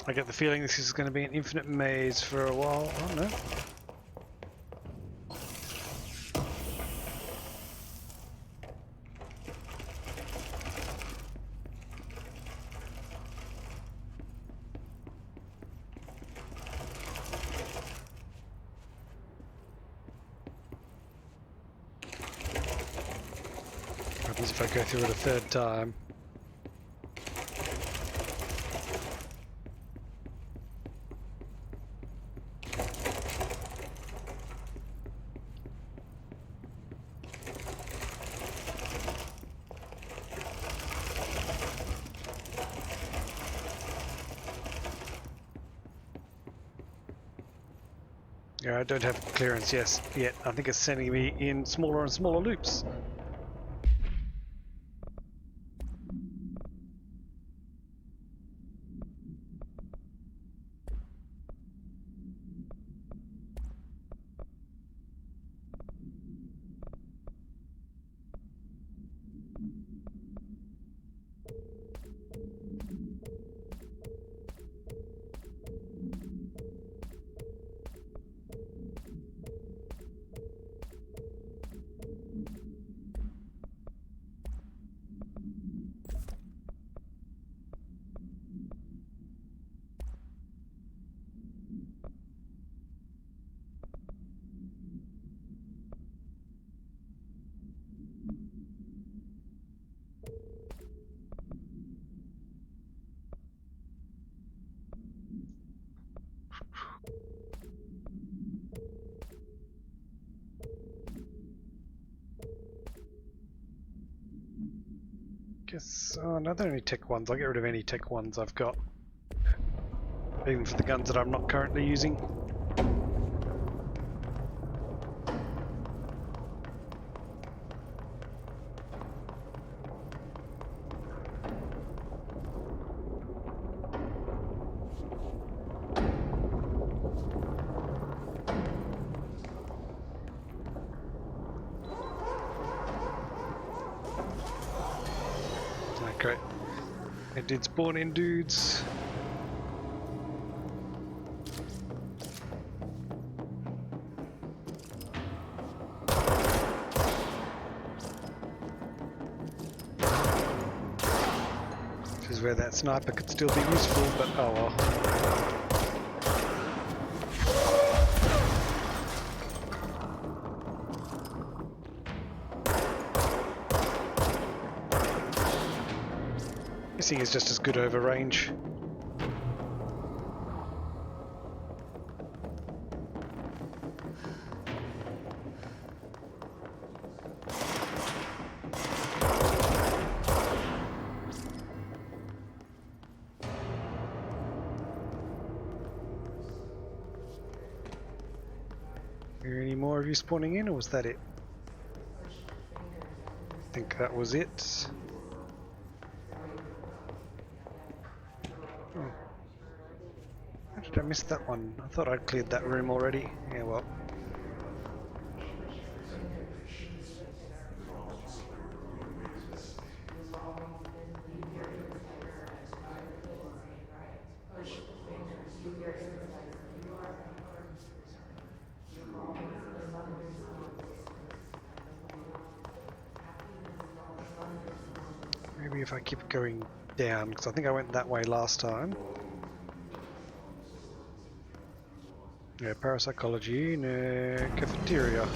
I get the feeling this is going to be an infinite maze for a while. Oh no. What happens if I go through it a third time? Yeah, I don't have clearance yet. I think it's sending me in smaller and smaller loops. Guess, oh no, they're only tech ones. I'll get rid of any tech ones I've got. Even for the guns that I'm not currently using. Great. It did spawn in dudes. This is where that sniper could still be useful, but oh well. Guessing is just as good over range. Are there any more of you spawning in, or was that it? I think that was it. Did I miss that one? I thought I'd cleared that room already. Yeah, well. Maybe if I keep going down, because I think I went that way last time. Yeah, parapsychology, no, cafeteria.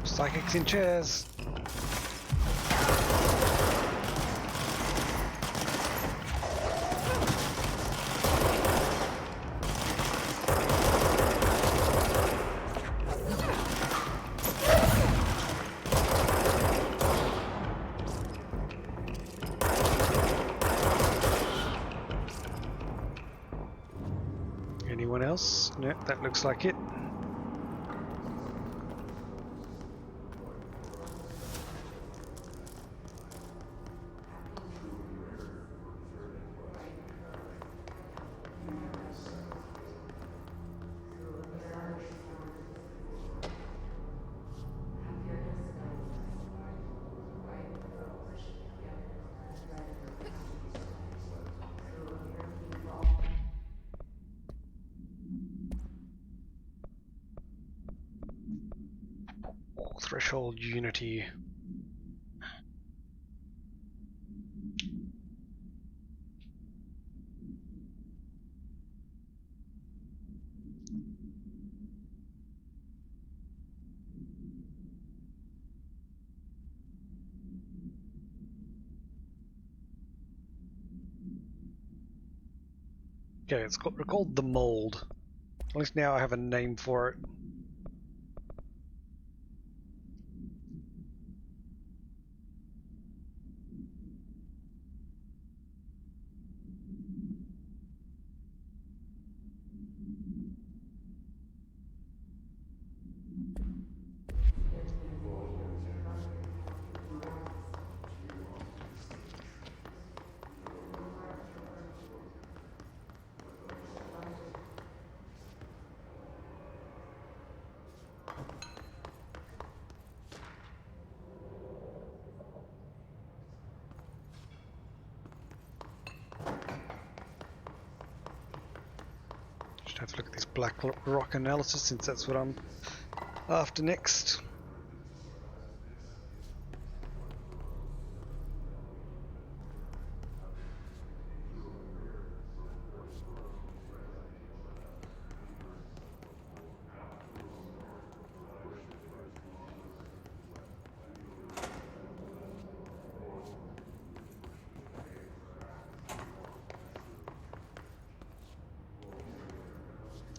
Psychics in chairs. Anyone else? No, that looks like it. Threshold Unity. Okay, it's called the mold. At least now I have a name for it. Just have to look at this black rock analysis since that's what I'm after next.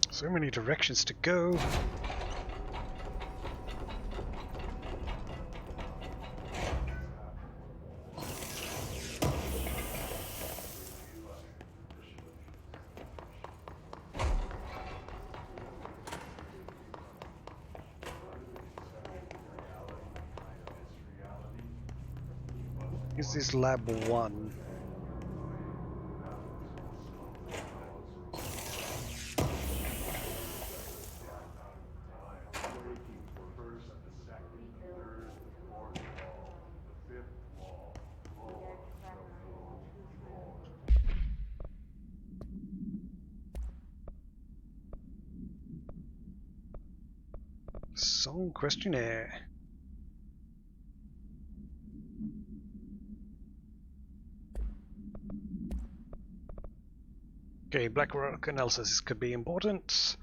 So many directions to go. Is this lab 1? Song questionnaire. Okay, black rock analysis could be important.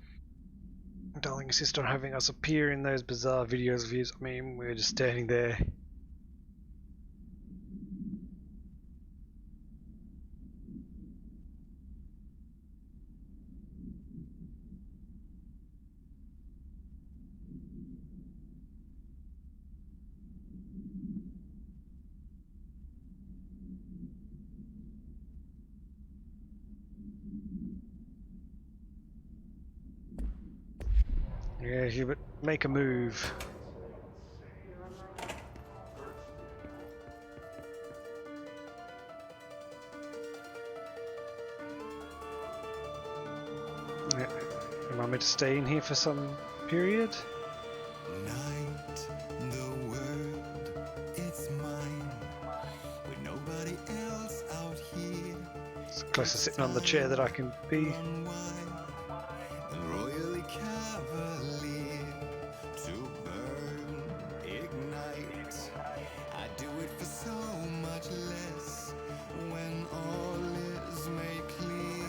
Darling, insist on having us appear in those bizarre videos of yours. I mean, we're just standing there. Yeah, Hubert, make a move. Am I meant to stay in here for some period? Night, the world, it's mine. With nobody else out here. It's close to sitting on the chair that I can be. Royally cavalier to burn, ignite. I do it for so much less when all is made clear.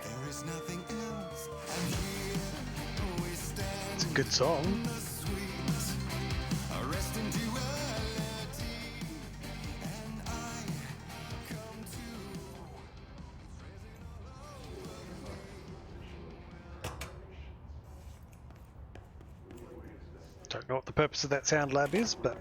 There is nothing else, and here we stand. It's a good song. In the sweet, arresting duality, and I come to. Don't know what the purpose of that sound lab is, but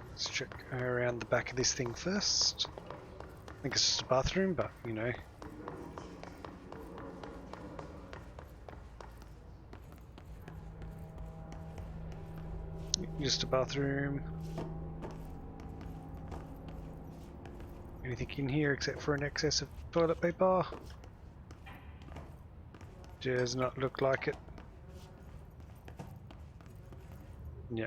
let's check around the back of this thing first. I think it's just a bathroom, but you know. Just a bathroom. Anything in here except for an excess of toilet paper? Does not look like it. Yeah.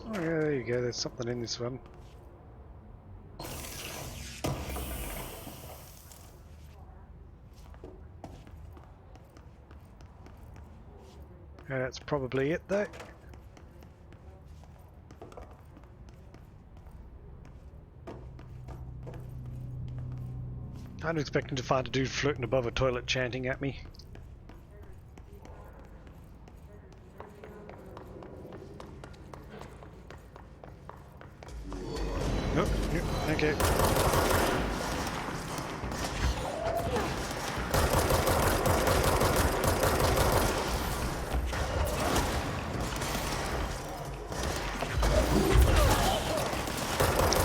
Oh yeah, there you go, there's something in this one. That's probably it though. I'm expecting to find a dude floating above a toilet chanting at me. Nope, nope, okay.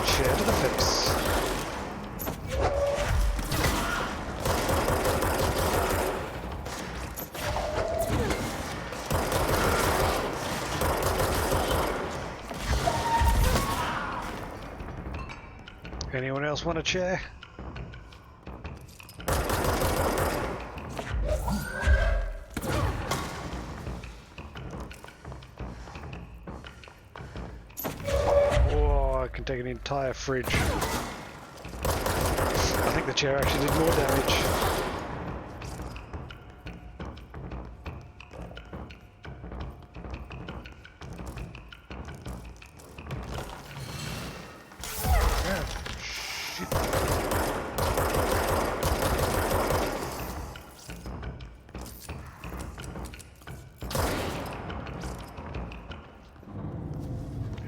Chair to the face. Anyone else want a chair? Oh, I can take an entire fridge. I think the chair actually did more damage.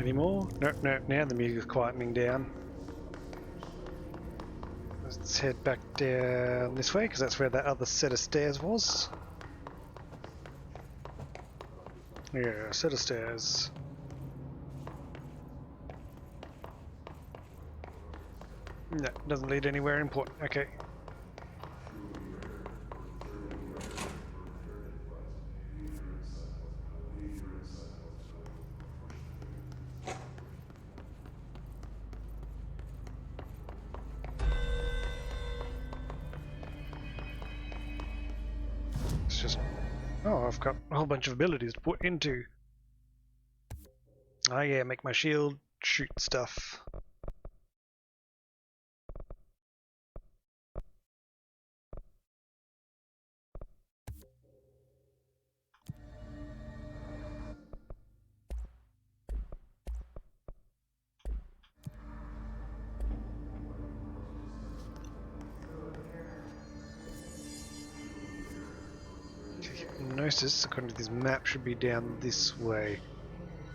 Any more? No, no, now the music's quietening down. Let's head back down this way, because that's where that other set of stairs was. Yeah, set of stairs. No, doesn't lead anywhere important. Okay. It's just... Oh, I've got a whole bunch of abilities to put into. Oh yeah, make my shield shoot stuff. Hypnosis, according to this map, should be down this way.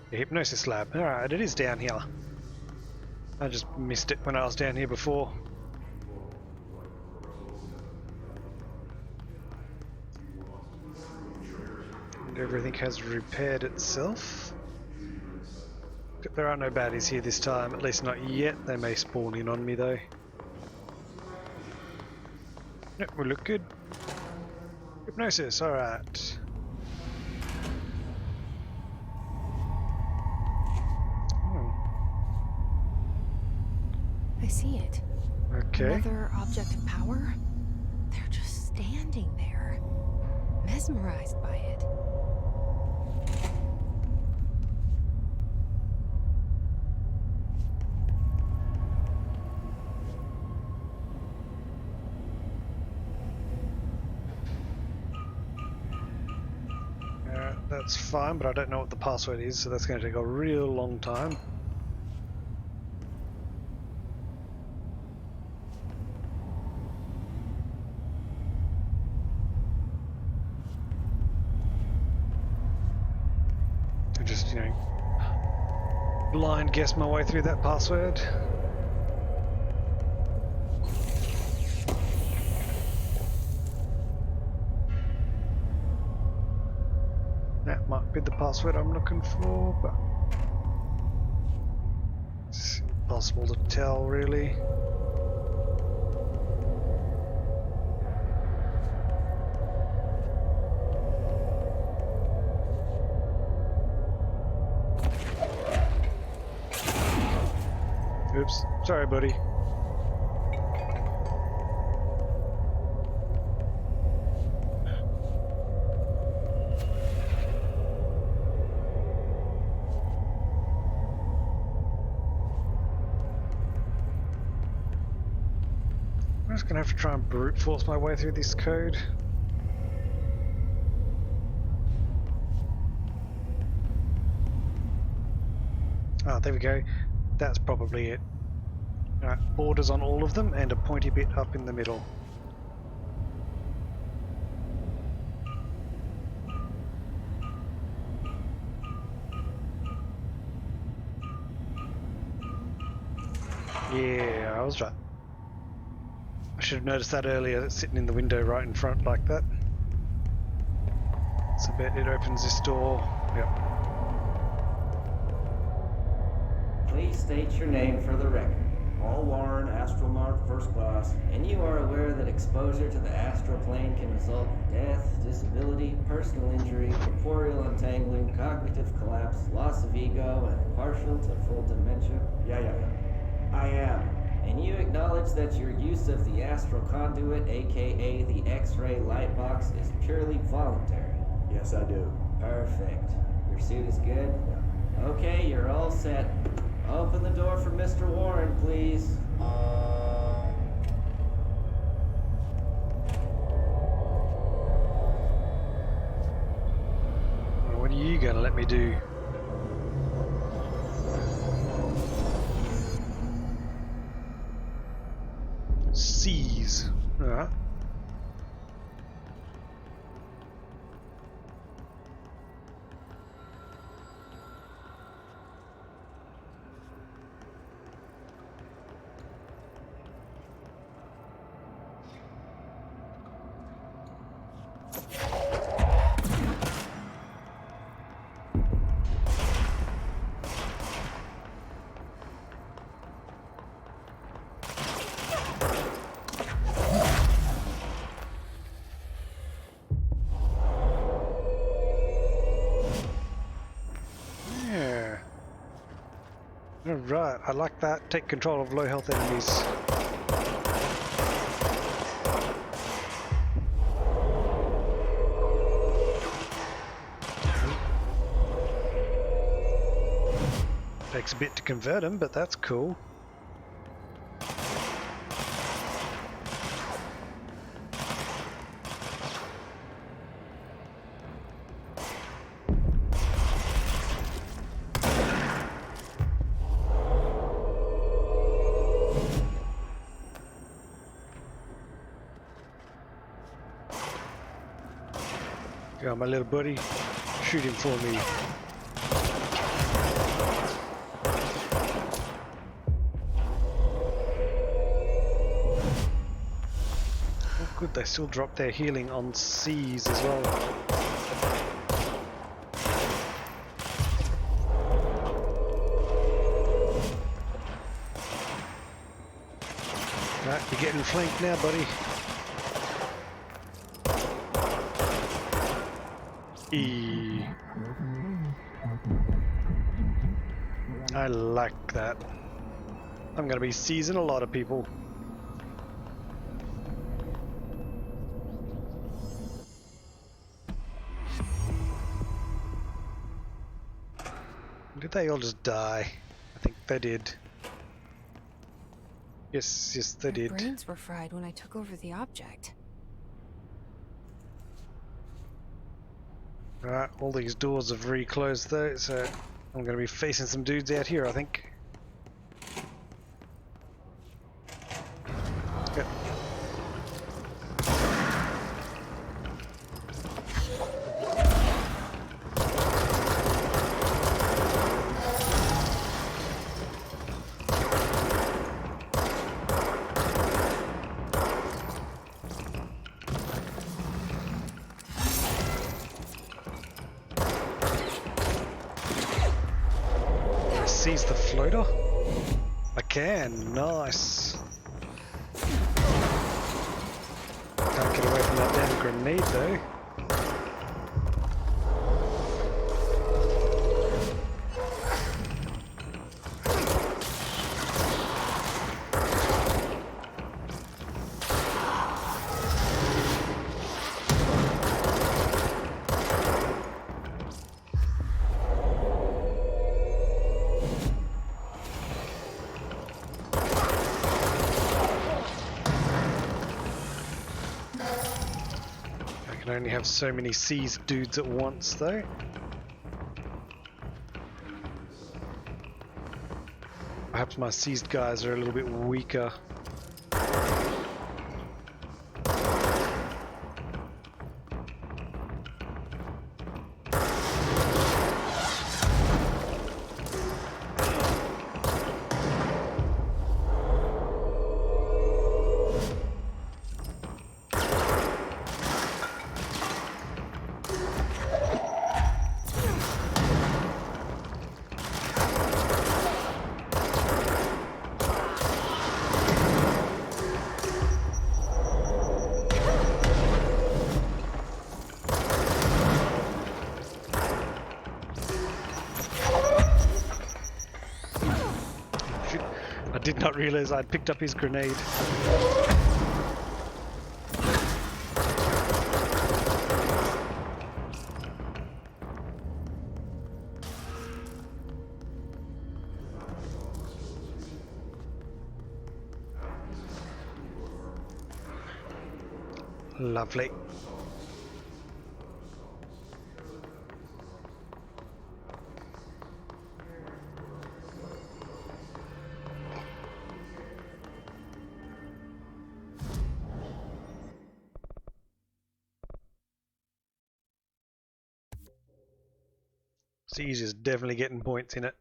The hypnosis lab. Alright, it is down here. I just missed it when I was down here before. And everything has repaired itself. There are no baddies here this time, at least not yet. They may spawn in on me though. Yep, we look good. Hypnosis, alright. I see it. Okay. Another object of power? They're just standing there, mesmerized by it. That's fine, but I don't know what the password is, so that's going to take a real long time. I just, you know, blind guess my way through that password. That might be the password I'm looking for, but it's impossible to tell, really. Oops, sorry, buddy. I'm just gonna have to try and brute force my way through this code. Ah, there we go. That's probably it. Alright, borders on all of them and a pointy bit up in the middle. Yeah, I was right. I should have noticed that earlier, it's sitting in the window right in front like that. So I bet it opens this door. Yep. Please state your name for the record. Paul Warren, Astromark, First Class. And you are aware that exposure to the astral plane can result in death, disability, personal injury, corporeal untangling, cognitive collapse, loss of ego, and partial to full dementia? Yeah. I am. And you acknowledge that your use of the astral conduit, aka the X-ray light box, is purely voluntary? Yes, I do. Perfect. Your suit is good? Yeah. Okay, you're all set. Open the door for Mr. Warren, please. What are you gonna let me do? Seize. Alright. Alright, I like that. Take control of low health enemies. Takes a bit to convert them, but that's cool. Go on, my little buddy. Shoot him for me. Oh good, they still drop their healing on C's as well. You're getting flanked now, buddy. I like that. I'm gonna be seizing a lot of people. Did they all just die? I think they did. Yes, they did. My brains were fried when I took over the object. Alright, all these doors have reclosed though, so I'm going to be facing some dudes out here, I think. Good. Seize the floater? I can, nice. Can't get away from that damn grenade though. I only have so many seized dudes at once though. Perhaps my seized guys are a little bit weaker. I did not realize I'd picked up his grenade. Lovely. Siege is definitely getting points in it.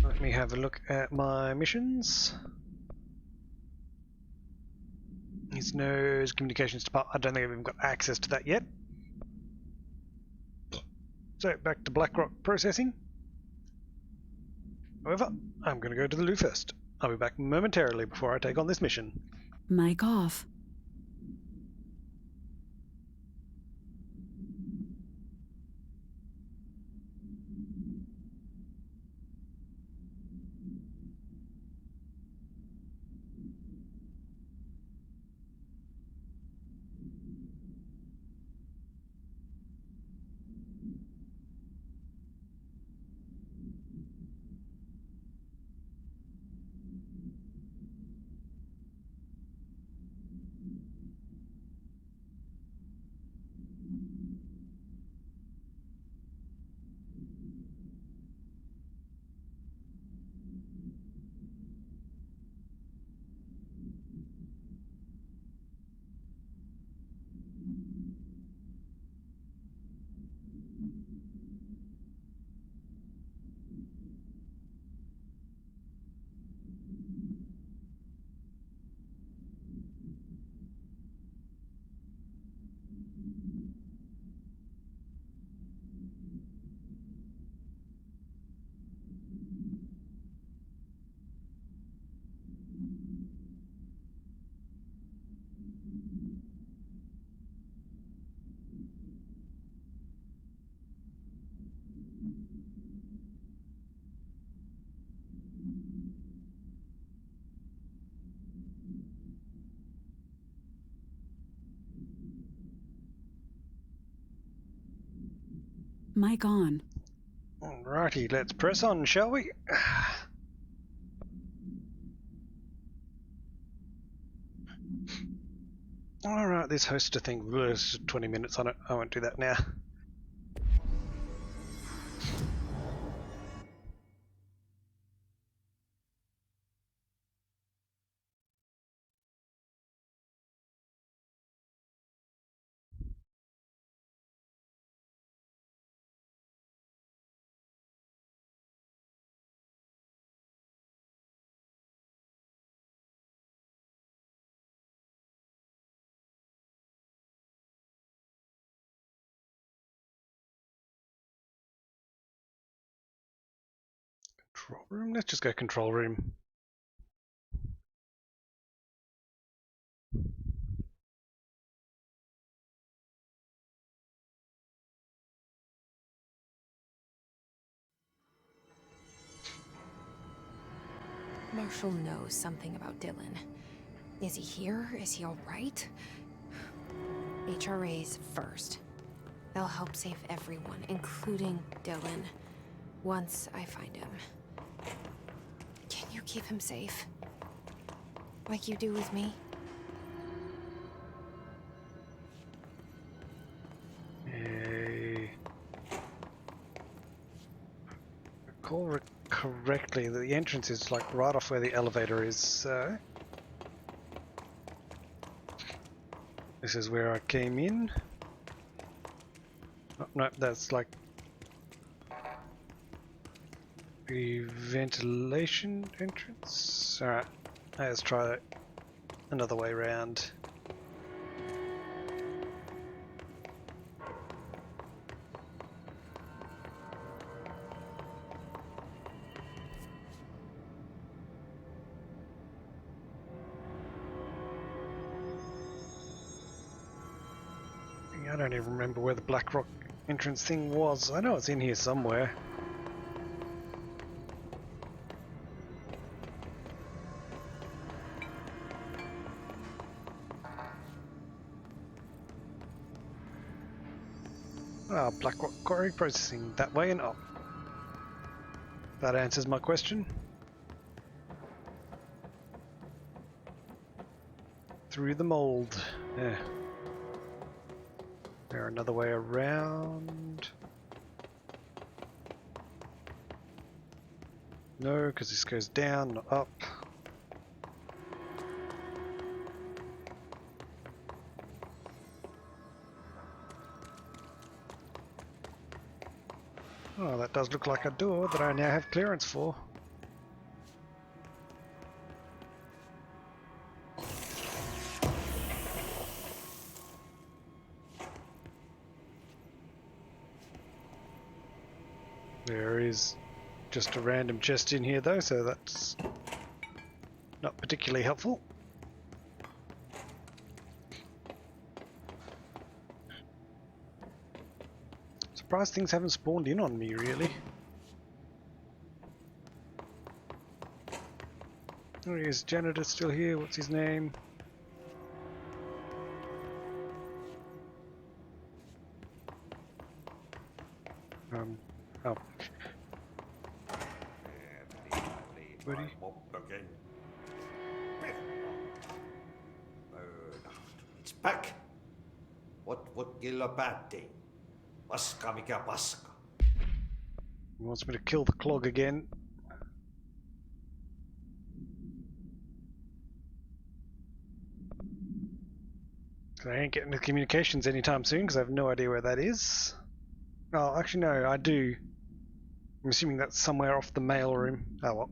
Let me have a look at my missions. East Nose Communications Department. I don't think I've even got access to that yet. So back to Blackrock processing. However, I'm going to go to the loo first. I'll be back momentarily before I take on this mission. Mic off. Mic on. Alrighty, let's press on, shall we? Alright, this hoster thing, there's 20 minutes on it. I won't do that now. Control room? Let's just go control room. Marshall knows something about Dylan. Is he here? Is he alright? HRAs first. They'll help save everyone, including Dylan. Once I find him. Can you keep him safe? Like you do with me? Recall correctly, the entrance is like right off where the elevator is, so this is where I came in. Oh, no, that's like the ventilation entrance. Alright, let's try it another way around. I don't even remember where the Black Rock entrance thing was. I know it's in here somewhere. Ah, Black Rock Quarry processing that way and up. That answers my question. Through the mold. Yeah. There another way around? No, because this goes down, not up. Oh, that does look like a door that I now have clearance for. There is just a random chest in here though, so that's not particularly helpful. Surprised things haven't spawned in on me, really. Oh, is janitor still here? What's his name? Oh. Buddy. It's back. What killa päättiin? Paska mikä paska. He wants me to kill the clog again. So I ain't getting the communications anytime soon because I have no idea where that is. Oh, actually no, I do. I'm assuming that's somewhere off the mail room. Oh well.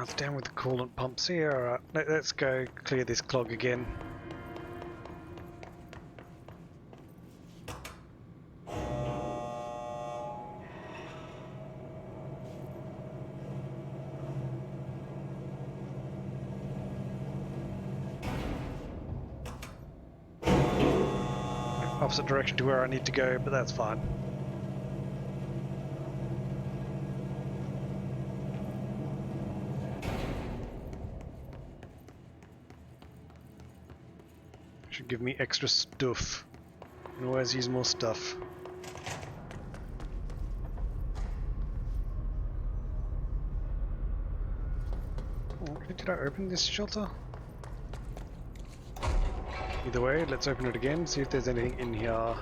It's down with the coolant pumps here. Alright, let's go clear this clog again. Opposite direction to where I need to go, but that's fine. Should give me extra stuff. Can always use more stuff. Okay, did I open this shelter? Either way, let's open it again, see if there's anything in here.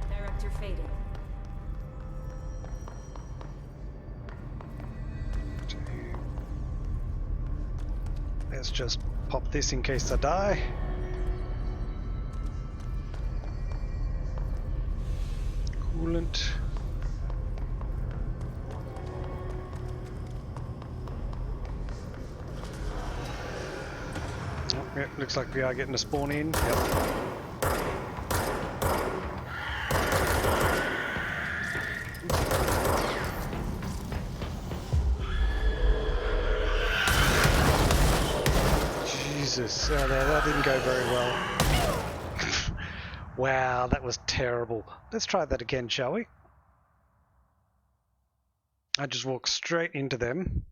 Director Faden. Let's just pop this in case I die. Coolant. Oh, yep, looks like we are getting a spawn in. Yep. Jesus, oh, that didn't go very well. Wow, that was terrible. Let's try that again, shall we? I just walked straight into them.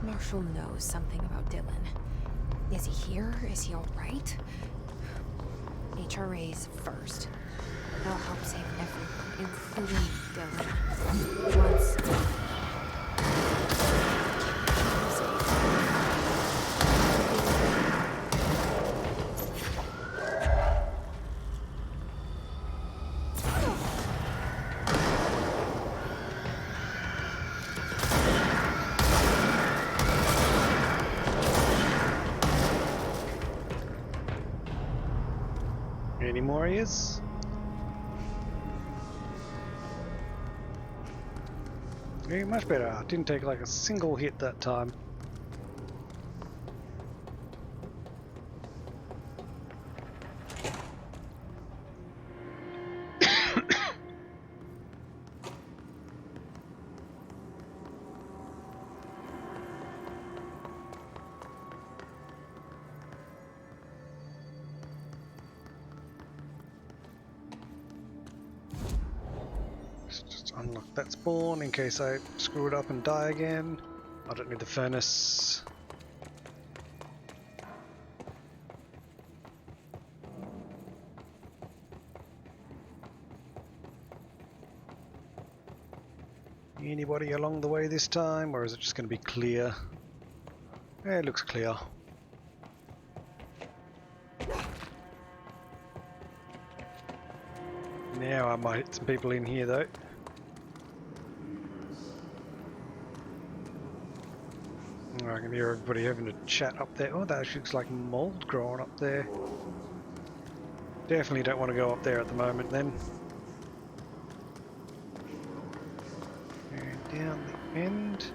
Marshall knows something about Dylan. Is he here? Is he alright? HRAs first. They'll help save everyone, including Dylan. Once... Any more ears? Yeah, much better. I didn't take like a single hit that time. Just unlock that spawn in case I screw it up and die again. I don't need the furnace. Anybody along the way this time, or is it just going to be clear? Yeah, it looks clear. Now I might hit some people in here though. I can hear everybody having a chat up there. Oh, that actually looks like mold growing up there. Definitely don't want to go up there at the moment then. And down the end.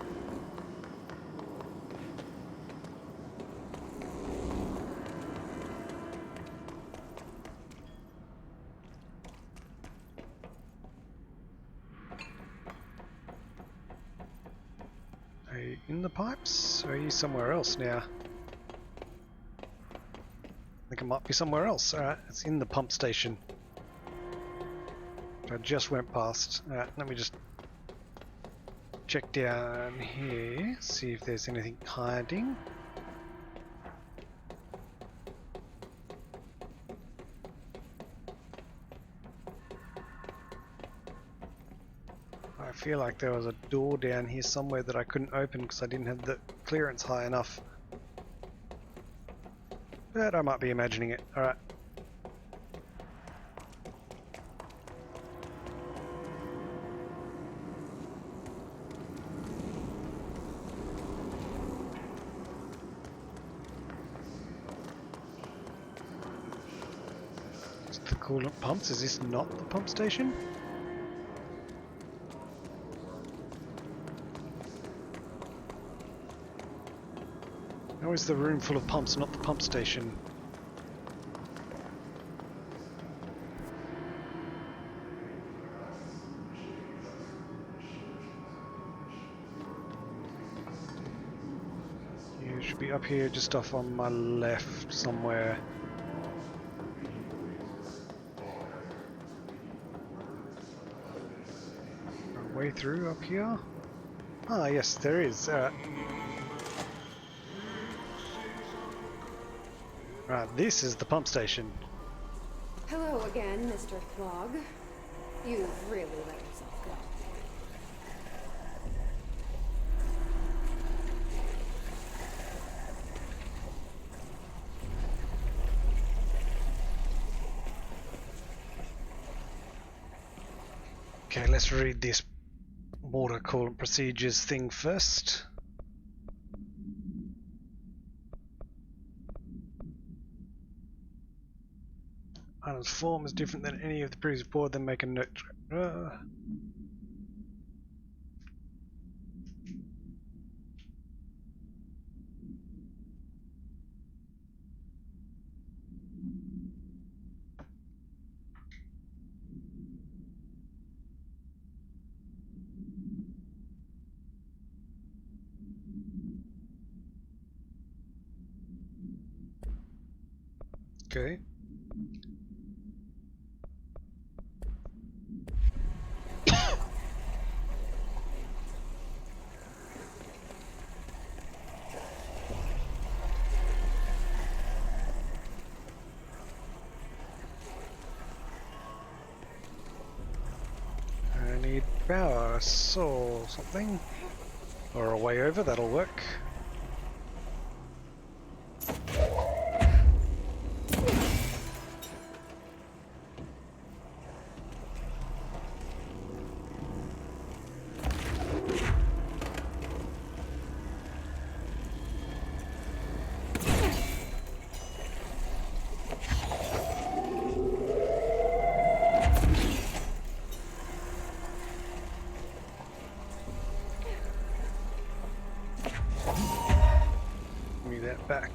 Are you in the pipes? Or are you somewhere else now? I think it might be somewhere else. Alright, it's in the pump station. I just went past. Alright, let me just check down here, see if there's anything hiding. I feel like there was a door down here somewhere that I couldn't open because I didn't have the clearance high enough. But I might be imagining it. Alright. It's the coolant pumps. Is this not the pump station? How is the room full of pumps, not the pump station? Should be up here, just off on my left somewhere. Way through up here? Ah, yes, there is. Right, this is the pump station. Hello again, Mr. Clog. You've really let yourself go. Okay, let's read this water coolant procedures thing first. Island's form is different than any of the previous board, then make a note. Okay. I need power, saw something. Or a way over, that'll work. Back.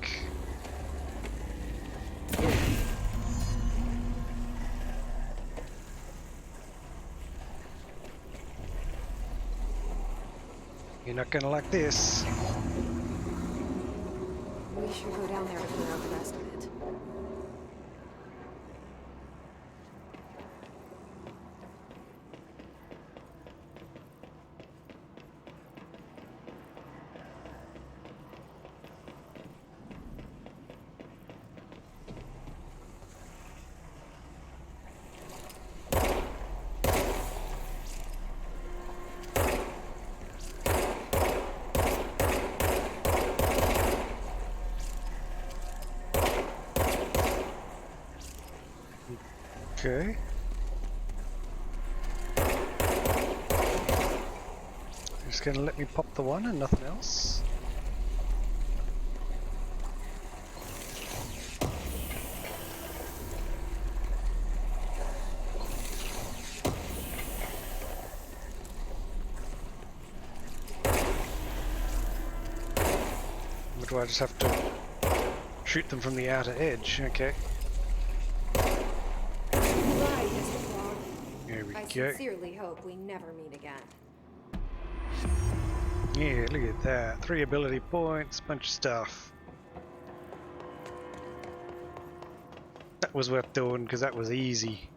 You're not gonna like this. We should go down there to clear out the rest of it. Okay. Just gonna let me pop the one and nothing else. Or do I just have to shoot them from the outer edge? Okay. I sincerely hope we never meet again. Yeah, look at that. 3 ability points, bunch of stuff. That was worth doing because that was easy.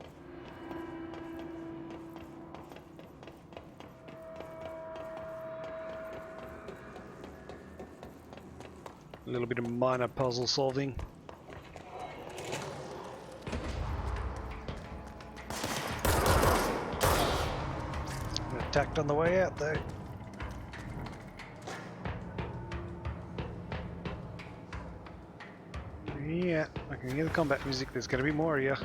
A little bit of minor puzzle solving. Attacked on the way out though. Yeah, I can hear the combat music. There's gonna be more of you.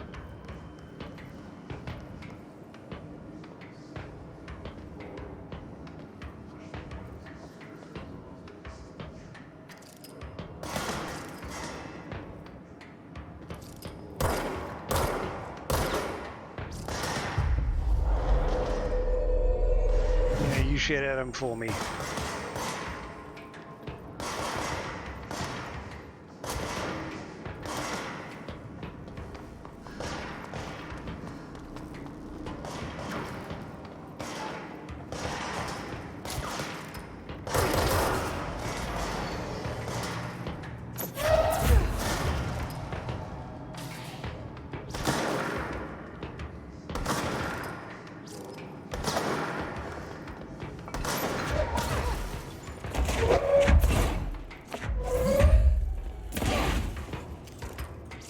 Shit at him for me.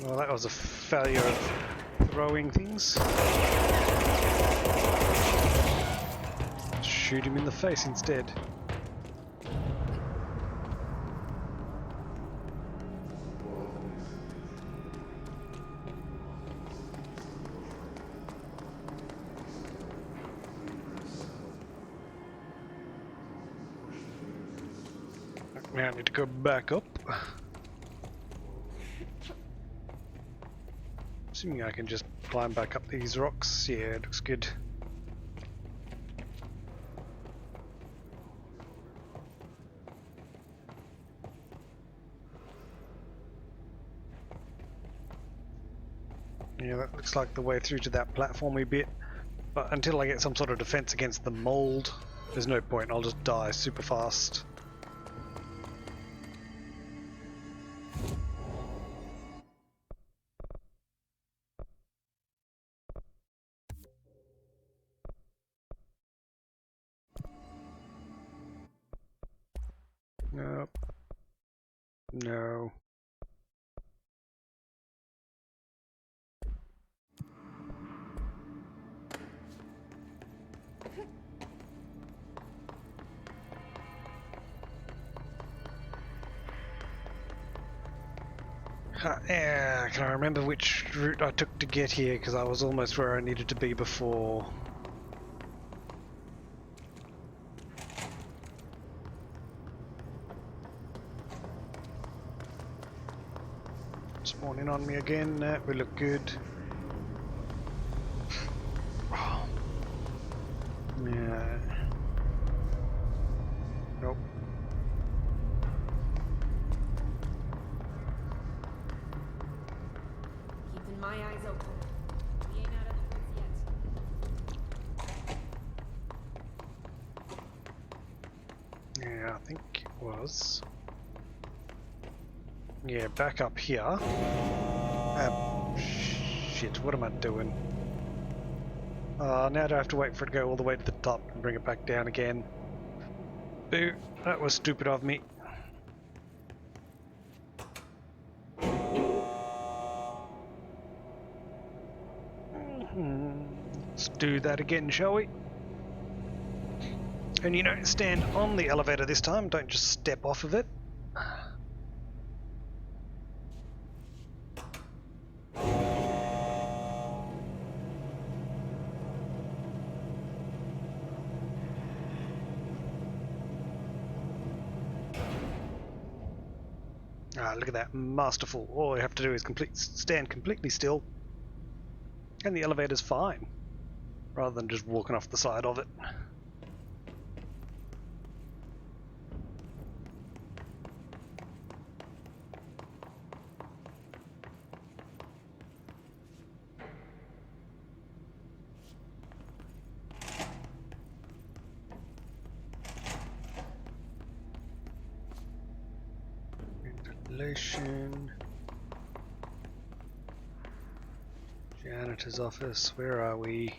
Well, that was a failure of throwing things. Shoot him in the face instead. Now I need to go back up. Assuming I can just climb back up these rocks. Yeah, it looks good. Yeah, that looks like the way through to that platformy bit. But until I get some sort of defense against the mold, there's no point. I'll just die super fast. Nope. No. Yeah, can I remember which route I took to get here? Because I was almost where I needed to be before. Spawning on me again. Nah, we look good. Yeah. Nope. Keeping my eyes open. We ain't out of the woods yet. Yeah, I think it was. Yeah, back up here. Shit, what am I doing? Now do I have to wait for it to go all the way to the top and bring it back down again? Boo, that was stupid of me. Let's do that again, shall we? And you don't stand on the elevator this time, don't just step off of it. Ah, look at that, masterful. All you have to do is stand completely still, and the elevator's fine, rather than just walking off the side of it. Ventilation. Janitor's office, where are we?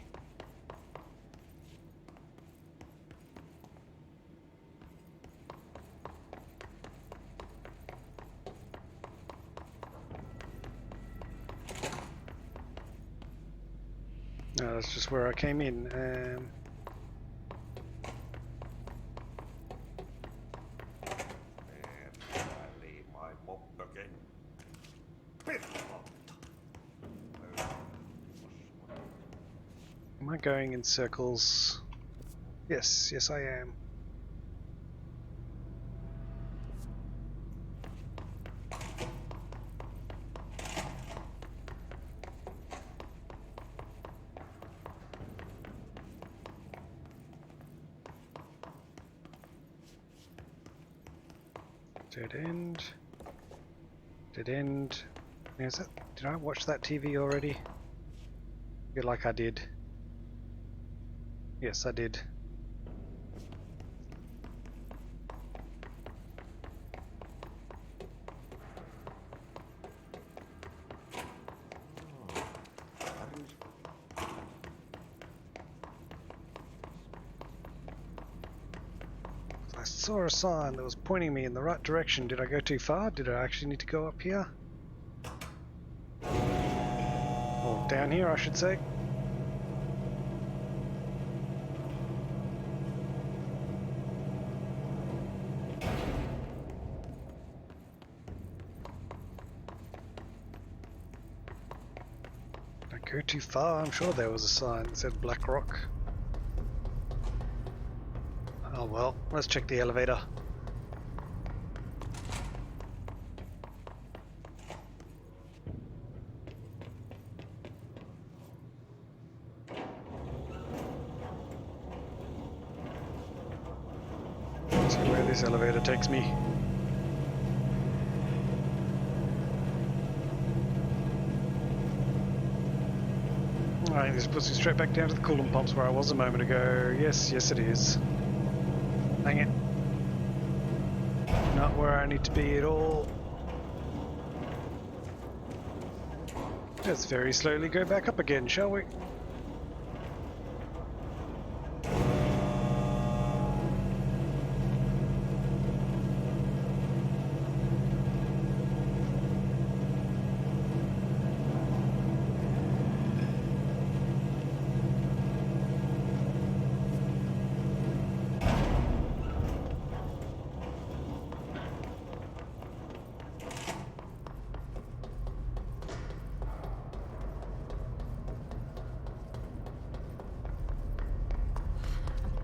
No, that's just where I came in. Am I going in circles? Yes, yes I am. Dead end. Dead end. Is that? Did I watch that TV already? I feel like I did. Yes, I did. I saw a sign that was pointing me in the right direction. Did I go too far? Did I actually need to go up here? Or down here, I should say. Don't go too far. I'm sure there was a sign that said Black Rock. Oh well, let's check the elevator. See where this elevator takes me. I think this puts me straight back down to the coolant pumps where I was a moment ago. Yes, yes it is. Dang it. Not where I need to be at all. Let's very slowly go back up again, shall we?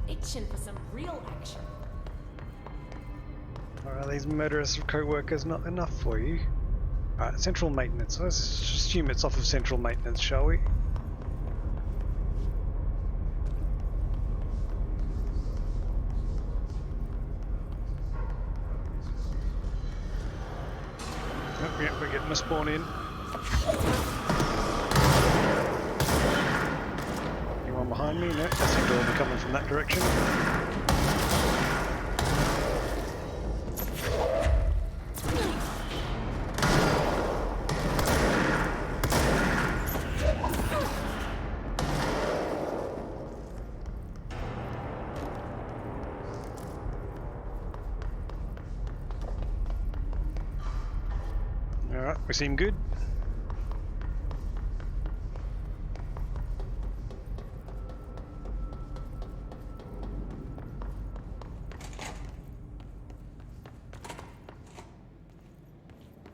Itching for some real action. Are these murderous co-workers not enough for you? Alright, central maintenance. Let's assume it's off of central maintenance, shall we? Oh, yeah, we're getting a spawn in. Anyone behind me? No, I think they'll be coming from that direction. Alright, we seem good.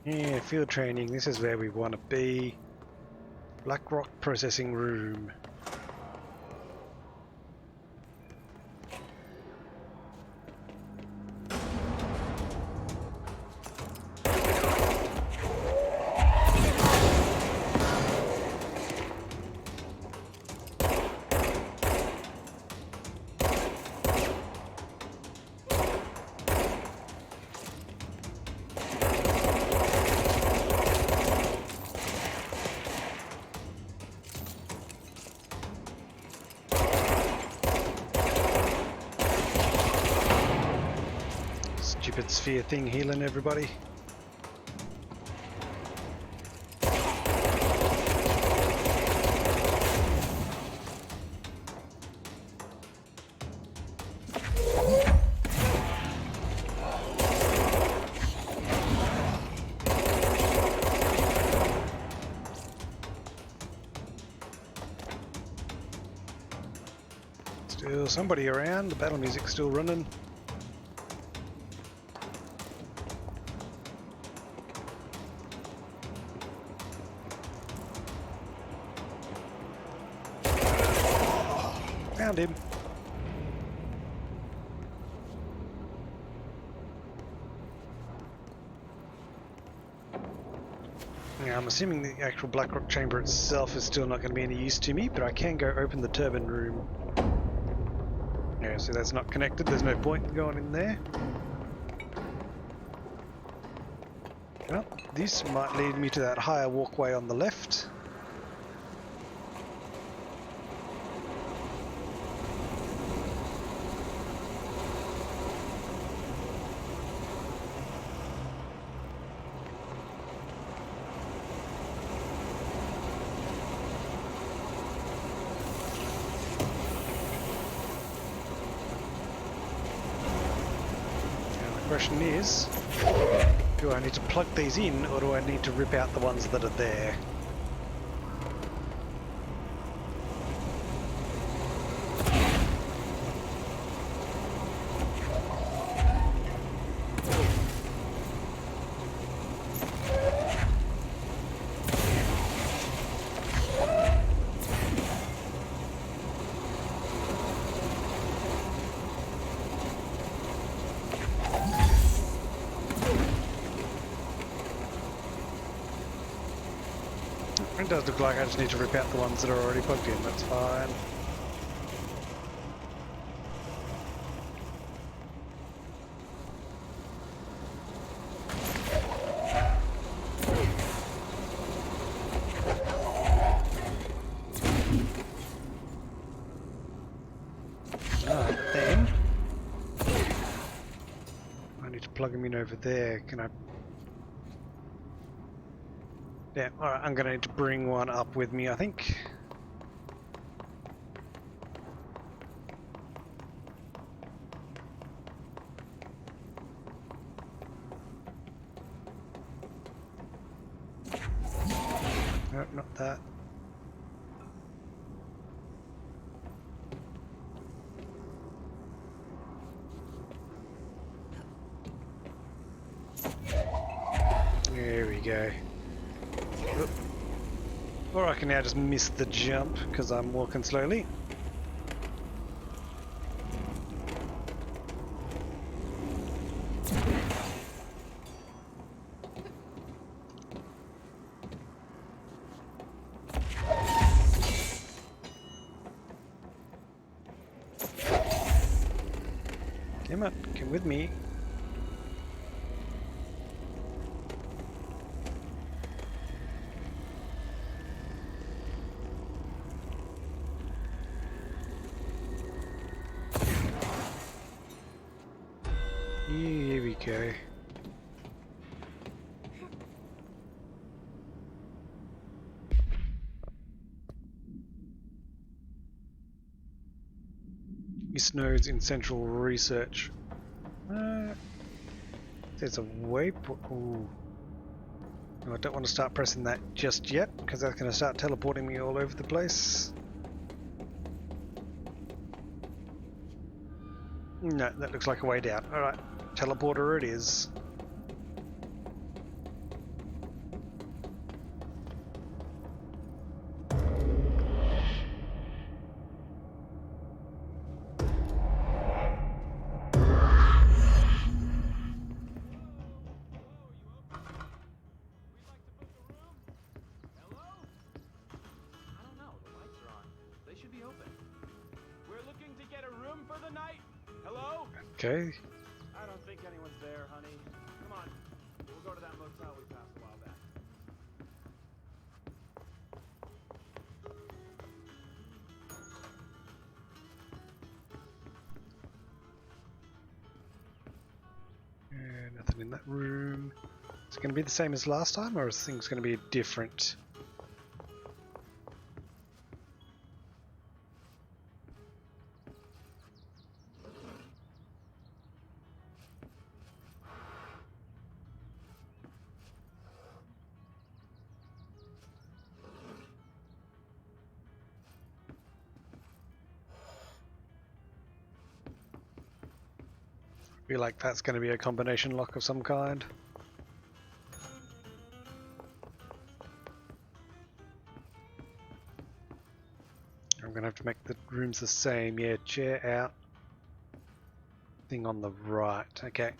Yeah, field training, this is where we want to be. Black Rock processing room. Stupid sphere thing healing everybody. Still somebody around, the battle music's still running. Found him. Now I'm assuming the actual Black Rock chamber itself is still not going to be any use to me, but I can go open the turbine room. Yeah, so that's not connected, there's no point in going in there. Well, this might lead me to that higher walkway on the left. The question is, do I need to plug these in or do I need to rip out the ones that are there? It does look like I just need to rip out the ones that are already plugged in, that's fine. Then I need to plug them in over there. Can I? Yeah, alright, I'm gonna need to bring one up with me, I think. No, not that. There we go. Oop. Or I can now just miss the jump because I'm walking slowly. Come on, come with me. Here we go. This node's in central research. There's a waypoint. Ooh. No, I don't want to start pressing that just yet because that's going to start teleporting me all over the place. No, that looks like a way down. Alright, teleporter it is. Okay. I don't think anyone's there, honey. Come on. We'll go to that motel we passed a while back. Nothing in that room. Is it going to be the same as last time, or is things going to be different? Feel like that's going to be a combination lock of some kind. I'm going to have to make the rooms the same. Yeah, chair out. Thing on the right. Okay.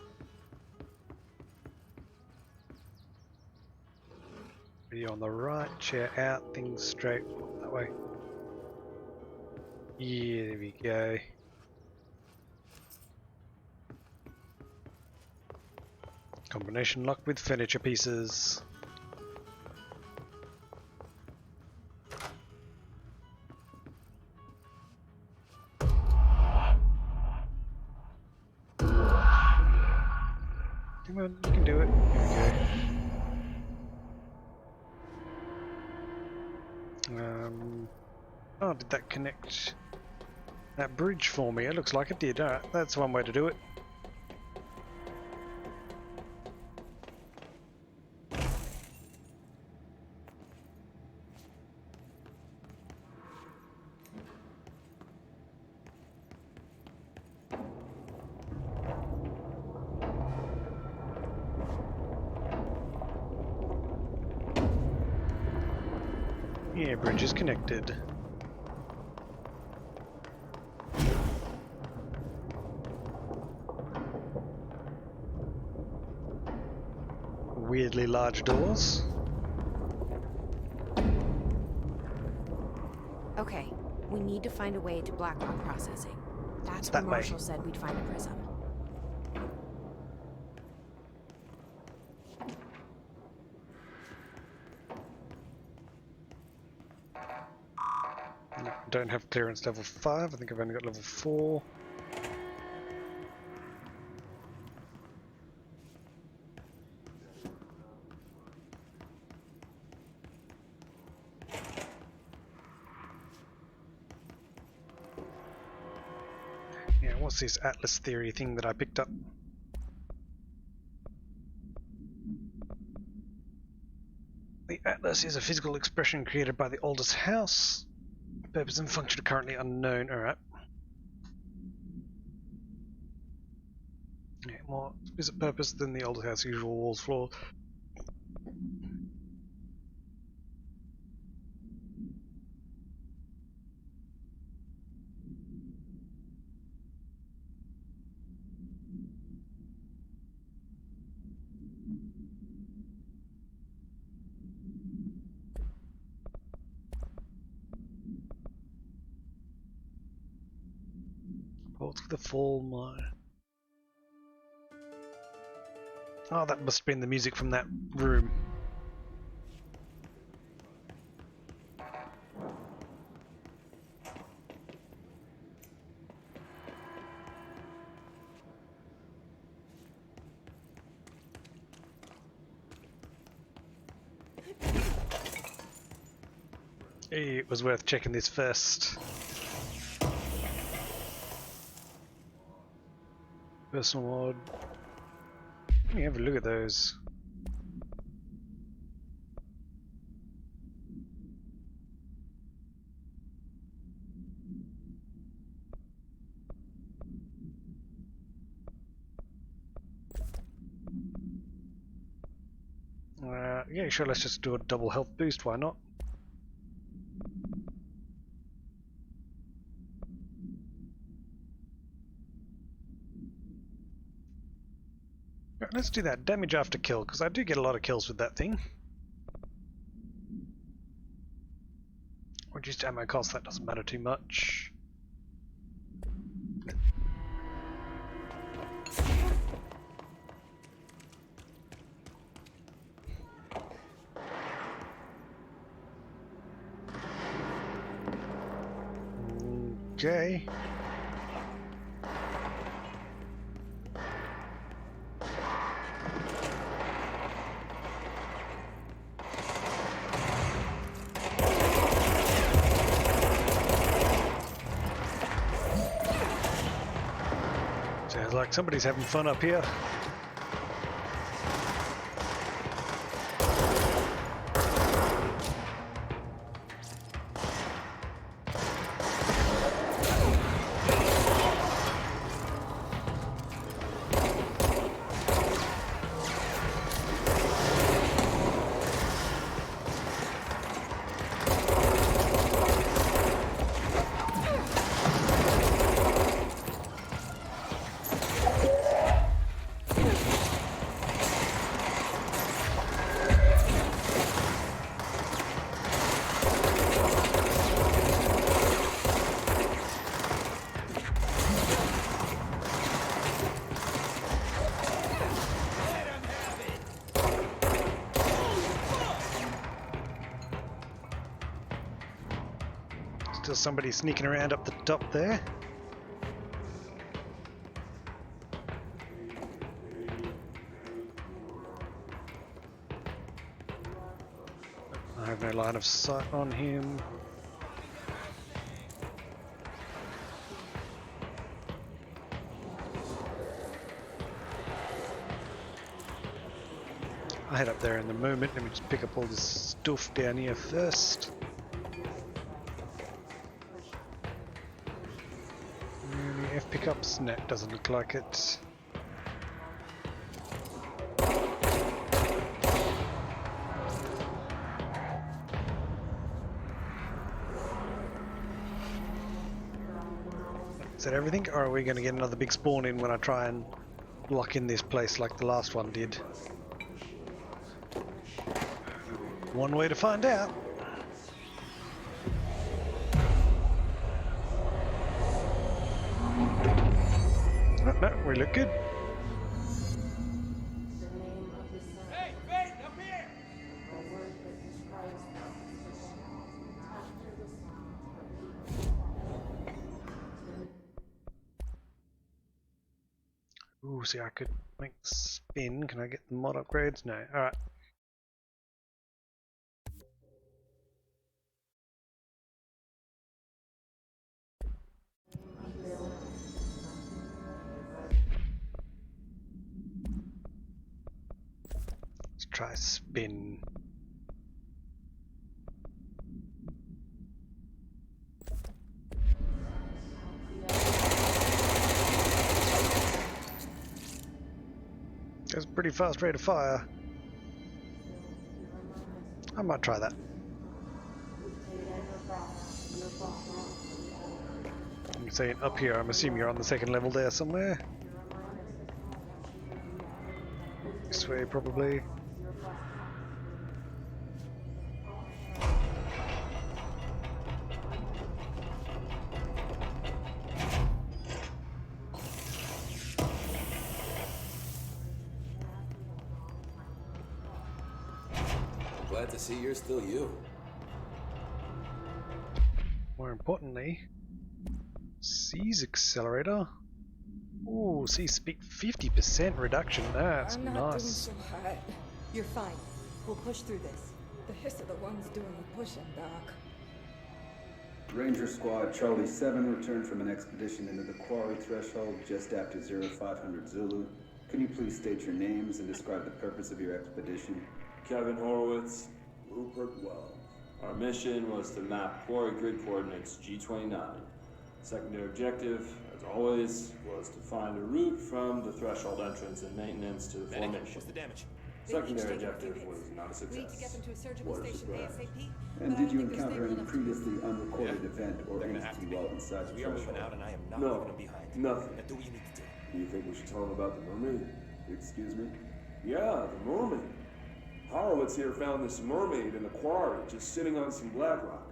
Video on the right, chair out, things straight that way. Yeah, there we go. Combination lock with furniture pieces. Come on, you can do it. Here we go. Oh, did that connect that bridge for me? It looks like it did. Alright, that's one way to do it. Yeah, bridge is connected. Weirdly large doors. We need to find a way to Blackwell processing. That's where That way. Marshall said we'd find a prism. No, don't have clearance level 5. I think I've only got level 4. Yeah, what's this Atlas theory thing that I picked up? The Atlas is a physical expression created by the oldest house. Purpose and function are currently unknown. Alright. Yeah, more explicit purpose than the oldest house usual walls, floor. What's the full mine? Oh, that must have been the music from that room. It was worth checking this first. Personal mod. Let me have a look at those. Yeah, sure, let's just do a double health boost, why not? Right, let's do that, damage after kill, because I do get a lot of kills with that thing. Reduced ammo cost, that doesn't matter too much. Okay. Sounds like somebody's having fun up here. Still somebody sneaking around up the top there. I have no line of sight on him. I'll head up there in a moment. Let me just pick up all this stuff down here first. F pickups? No, it doesn't look like it. Is that everything? Or are we going to get another big spawn in when I try and lock in this place like the last one did? One way to find out. No, we look good. Hey, wait, up here! Ooh, see, I could make spin. Can I get the mod upgrades? No. Alright. Let's try spin. That's a pretty fast rate of fire. I might try that. I'm saying up here, I'm assuming you're on the second level there somewhere. This way, probably. Glad to see you're still you. More importantly, C's accelerator. Ooh, C speed 50% reduction. That's I'm not doing nice. so hot. You're fine. We'll push through this. The Hiss are the ones doing the pushing, Doc. Ranger Squad Charlie 7 returned from an expedition into the quarry threshold just after 0500 Zulu. Can you please state your names and describe the purpose of your expedition? Kevin Horowitz, Rupert Wells. Our mission was to map quarry grid coordinates G29. Secondary objective, as always, was to find a route from the threshold entrance and maintenance to the formation. What's the damage? Secondary objective was not a We need to get success. them to a surgical What a station surprise. ASAP. And did you encounter any previously unrecorded event or entity while inside the We are moving threshold? out and I am not No, leaving them behind. nothing. Now do what you need to do. Do you think we should tell them about the mermaid? Excuse me? Yeah, the mermaid. Horowitz here found this mermaid in the quarry, just sitting on some black rock.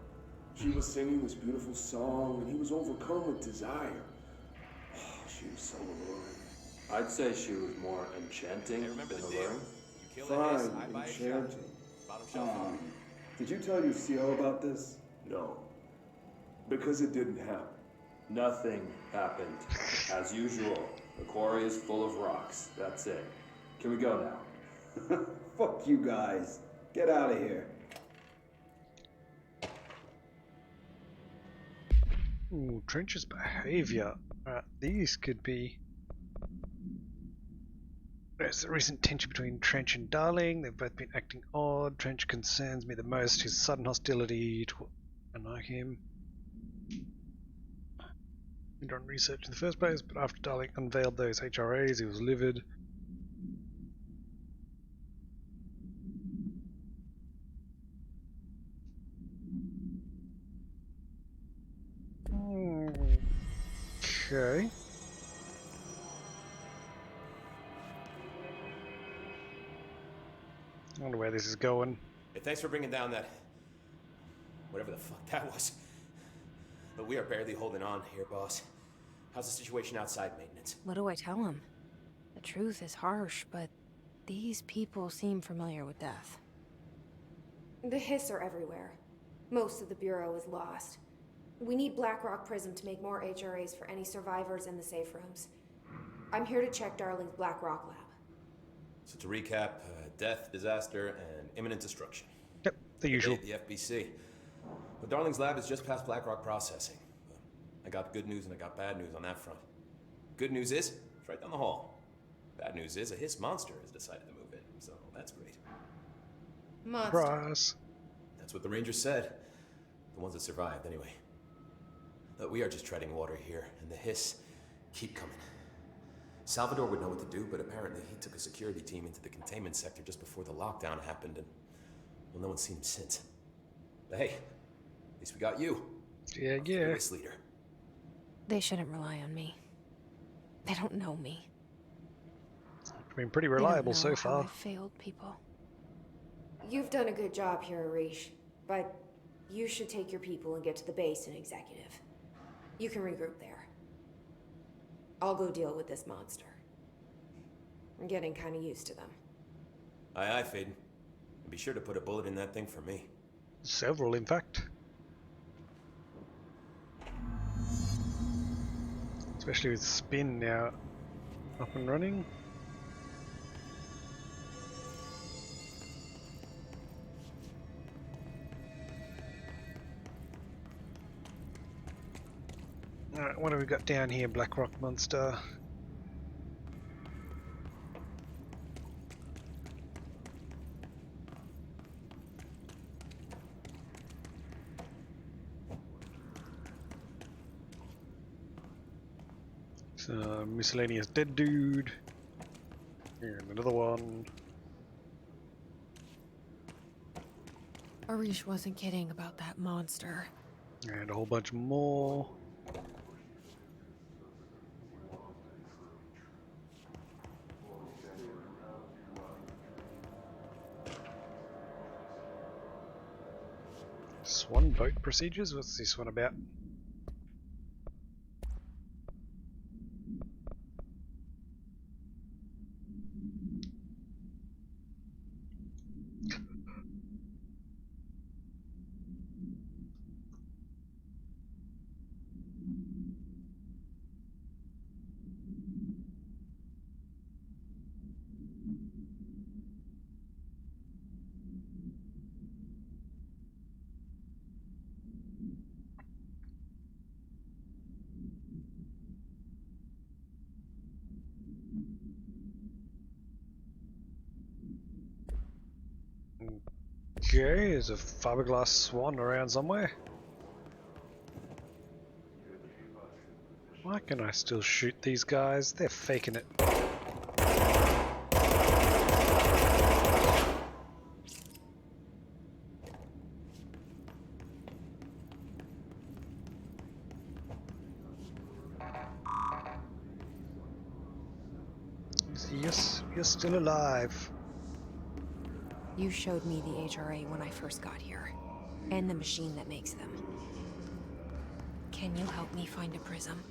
She was singing this beautiful song, and he was overcome with desire. She was so alluring. I'd say she was more enchanting than alluring. Fine, enchanting. Did you tell your CO about this? No. Because it didn't happen. Nothing happened. As usual, the quarry is full of rocks. That's it. Can we go now? Fuck you guys. Get out of here. Ooh, Trench's behavior. These could be. There's a recent tension between Trench and Darling. They've both been acting odd. Trench concerns me the most. His sudden hostility to annoy him. He done research in the first place, but after Darling unveiled those HRAs, he was livid. Okay. I wonder where this is going. Hey, thanks for bringing down that... whatever the fuck that was. But we are barely holding on here, boss. How's the situation outside maintenance? What do I tell him? The truth is harsh, but these people seem familiar with death. The Hiss are everywhere. Most of the Bureau is lost. We need Blackrock Prism to make more HRAs for any survivors in the safe rooms. I'm here to check Darling's Blackrock lab. So to recap, death, disaster, and imminent destruction. Yep, the usual. The FBC. But Darling's lab is just past Blackrock processing. I got good news and I got bad news on that front. Good news is, it's right down the hall. Bad news is, a Hiss monster has decided to move in, so that's great. Monster. Surprise. That's what the Rangers said. The ones that survived, anyway. But we are just treading water here, and the Hiss keep coming. Salvador would know what to do, but apparently he took a security team into the containment sector just before the lockdown happened, and well, no one's seen him since. But hey, at least we got you. Yeah. Fearless leader. They shouldn't rely on me. They don't know me. I've been pretty reliable so far. I failed people. You've done a good job here, Arish, but you should take your people and get to the base in Executive. You can regroup there. I'll go deal with this monster. I'm getting kind of used to them. Aye, aye, Faden. And be sure to put a bullet in that thing for me. Several, in fact. Especially with Spin now up and running. Alright, what have we got down here, Blackrock Monster? Miscellaneous dead dude. And another one. Arish wasn't kidding about that monster. And a whole bunch more. Swan boat procedures? What's this one about? Okay, there's a fiberglass swan around somewhere. Why can I still shoot these guys? They're faking it. Yes, you're still alive. You showed me the HRA when I first got here, and the machine that makes them. Can you help me find a prism?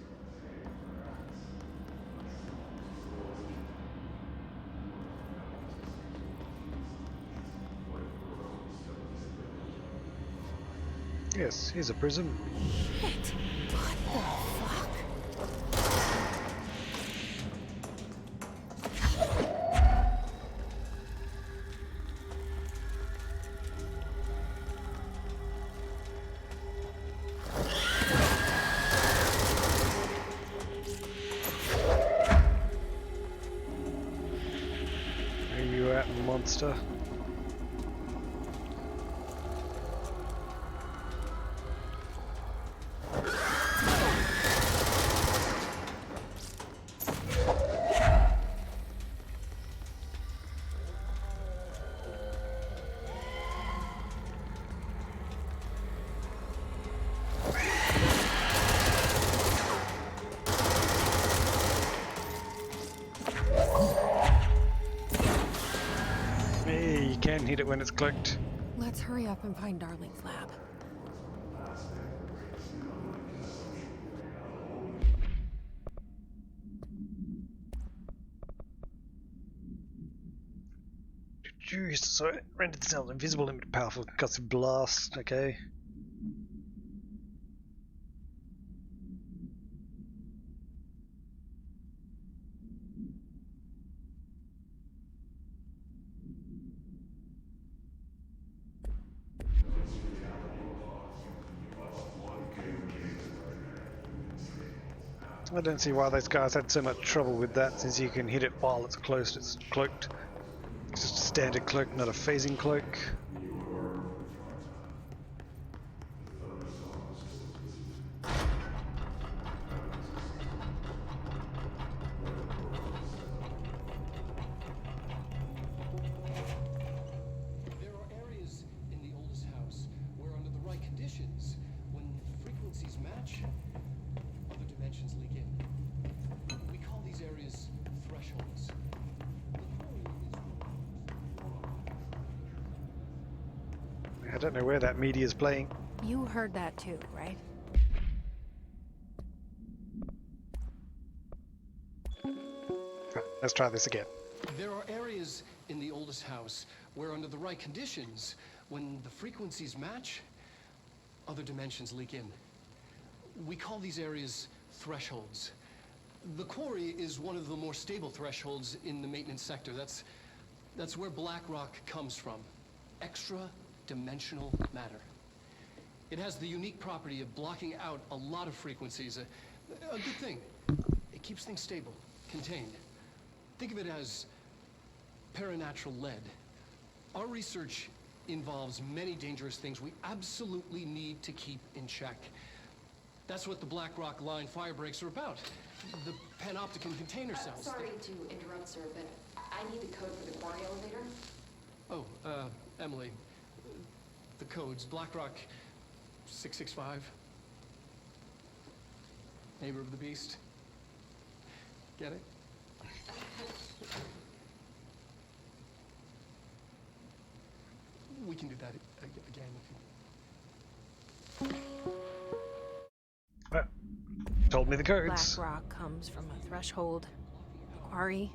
Yes, here's a prism. Shit! What the fuck? Where you at, monster? Hey, you can hit it when it's clicked. Let's hurry up and find Darling's lab. Jeez, so render the cells invisible, limit powerful concussive blast, okay. I don't see why those guys had so much trouble with that, since you can hit it while it's closed, it's cloaked. It's just a standard cloak, not a phasing cloak. There are areas in the oldest house where, under the right conditions, when frequencies match, other dimensions leak in. We call these areas thresholds. I don't know where that media is playing. You heard that too, right? Let's try this again. There are areas in the oldest house where, under the right conditions, when the frequencies match, other dimensions leak in. We call these areas thresholds. The quarry is one of the more stable thresholds in the maintenance sector. That's where black rock comes from. Extra-dimensional matter. It has the unique property of blocking out a lot of frequencies. A good thing. It keeps things stable, contained. Think of it as paranatural lead. Our research involves many dangerous things we absolutely need to keep in check. That's what the Black Rock Line fire breaks are about. The panopticon container cells. Sorry to interrupt, sir, but I need the code for the quarry elevator. Oh, Emily. The codes. Black Rock 665. Neighbor of the Beast. Get it? We can do that again. Told me the codes. Black rock comes from a threshold, a quarry.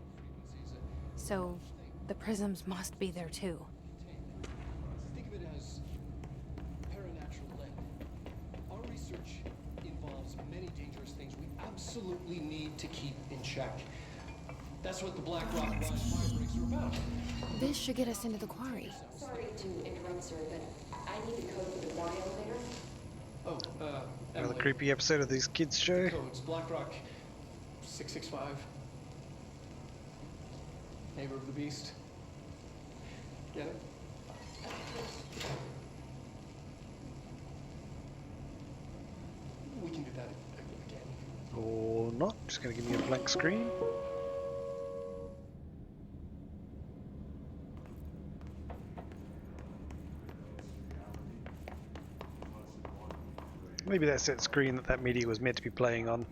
So the prisms must be there too. Think of it as paranatural lead. Our research involves many dangerous things we absolutely need to keep in check. That's what the Black Rock Line fire breaks are about. This should get us into the quarry. Sorry to interrupt, sir, but I need the code for the quarry elevator. Oh, Another Emily. creepy episode of these kids show. Codes. Black Rock 665. Neighbor of the Beast. Get it? We can do that again. Or not. Just gonna give me a blank screen. Maybe that's that screen that media was meant to be playing on.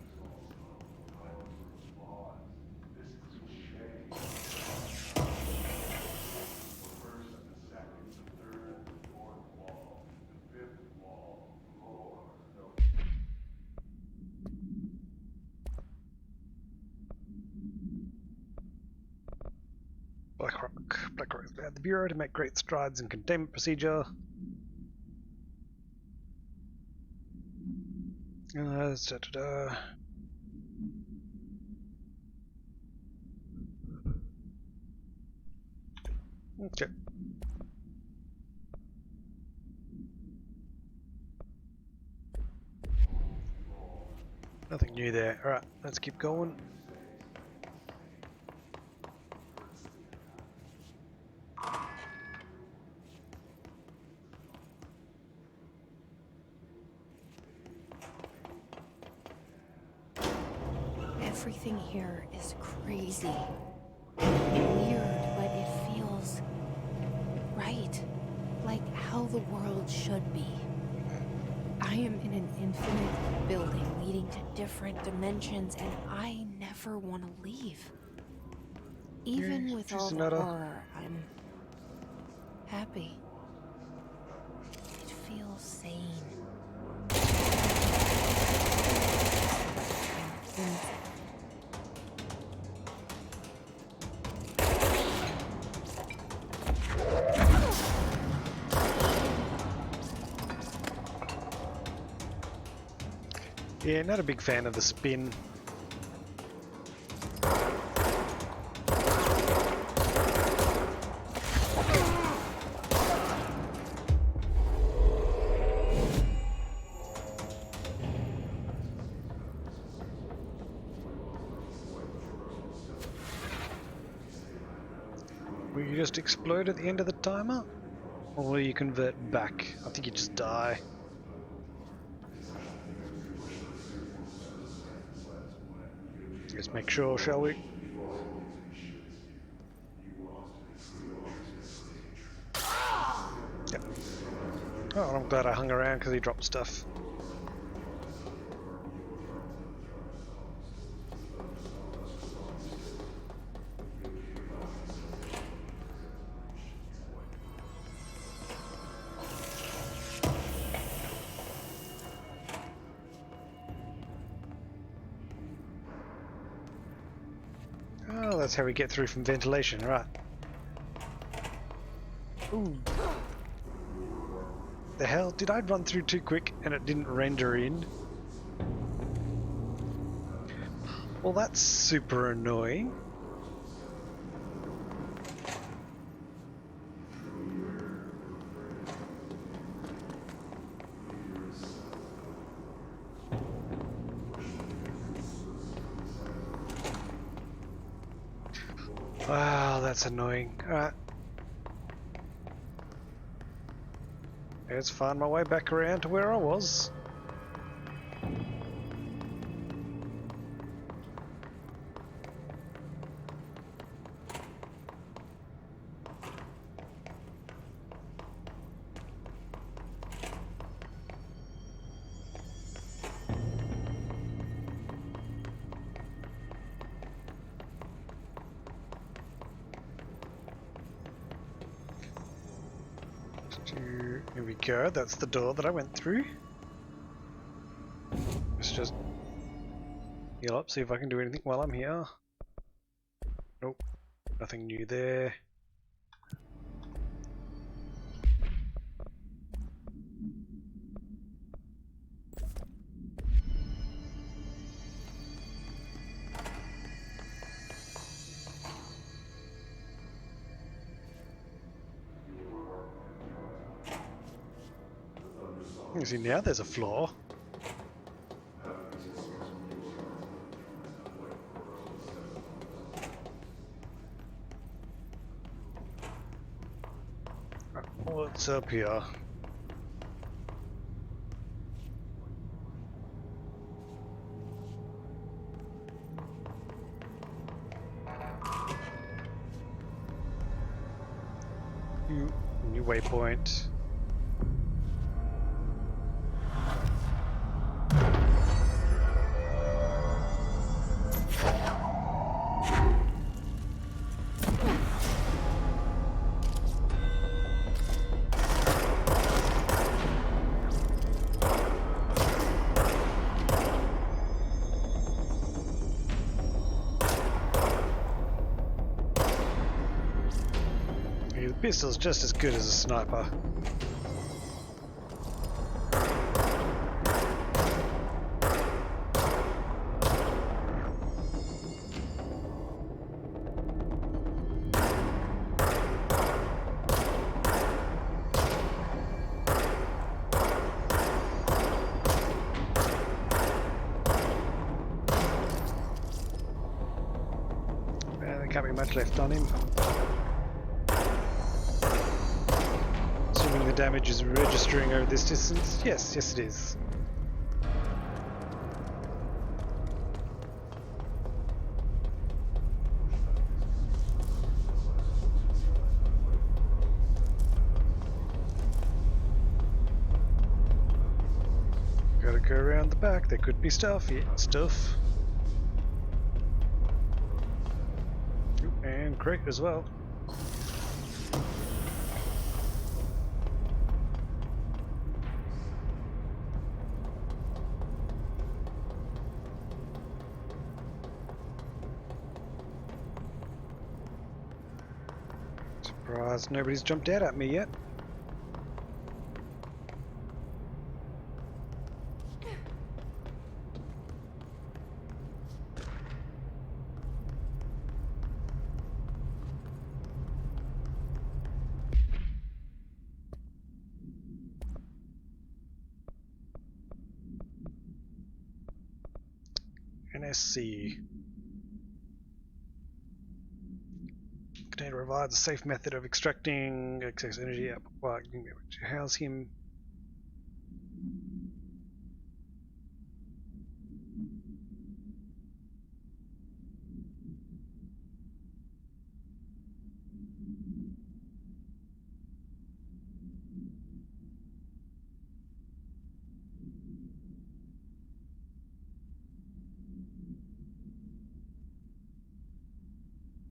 Black Rock at the Bureau to make great strides in containment procedure. Da-da-da. Okay. Nothing new there. Alright, let's keep going. Everything here is crazy. Weird, but it feels right. Like how the world should be. I am in an infinite building leading to different dimensions, and I never want to leave. Even with all the horror, I'm happy. It feels sane. Yeah, not a big fan of the spin. Will you just explode at the end of the timer? Or will you convert back? I think you just die. Let's make sure, shall we? Yep. Oh, I'm glad I hung around because he dropped stuff. that's how we get through from ventilation, right? Ooh. The hell? Did I run through too quick and it didn't render in? Well, that's super annoying. Wow, that's annoying. Alright. Let's find my way back around to where I was. Here we go, that's the door that I went through. Let's just heal up, see if I can do anything while I'm here. Nope, nothing new there. You see, now there's a floor. What's up here? New waypoint. The pistol's just as good as a sniper. There can't be much left on him. The damage is registering over this distance. Yes, it is. Gotta go around the back. There could be stuff. Yeah, stuff. And crate as well. Surprised nobody's jumped out at me yet. NSC. Container provides a safe method of extracting excess energy out while to house him.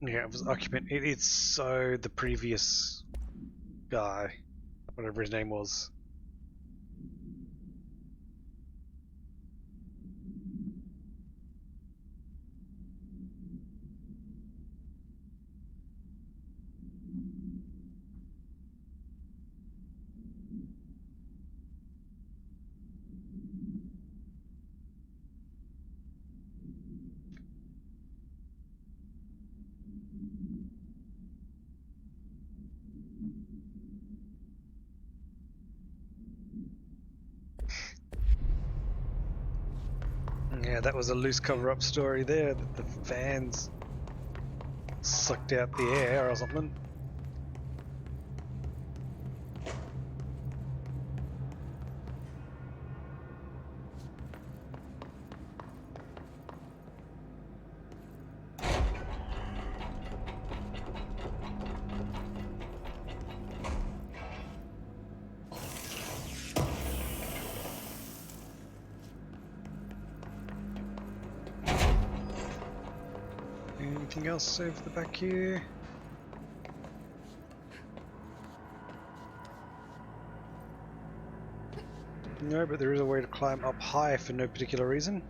Yeah, it was occupant. It's so the previous guy, whatever his name was. Yeah, that was a loose cover-up story there, that the fans sucked out the air or something. Anything else over the back here? No, but there is a way to climb up high for no particular reason.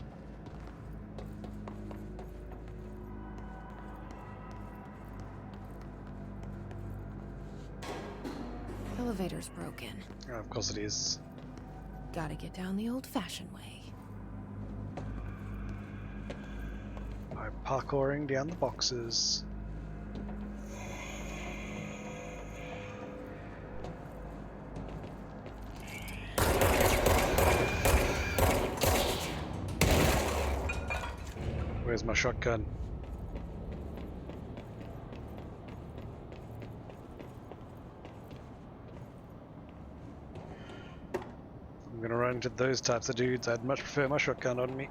Elevator's broken. Oh, of course it is. Gotta get down the old-fashioned way. I'm parkouring down the boxes. Where's my shotgun? I'm gonna run into those types of dudes. I'd much prefer my shotgun on me.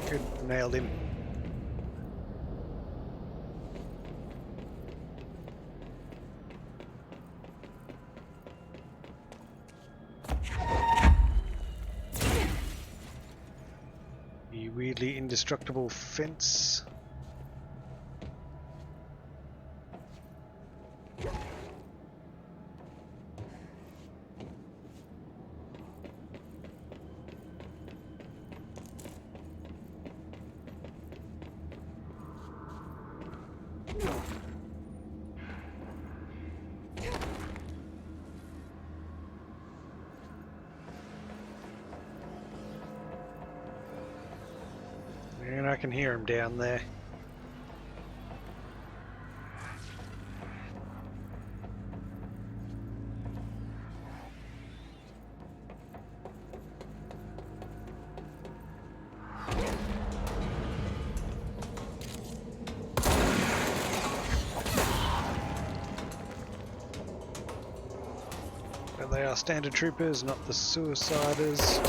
Good, nailed him. The weirdly indestructible fence. And I can hear him down there. But they are standard troopers, not the suiciders.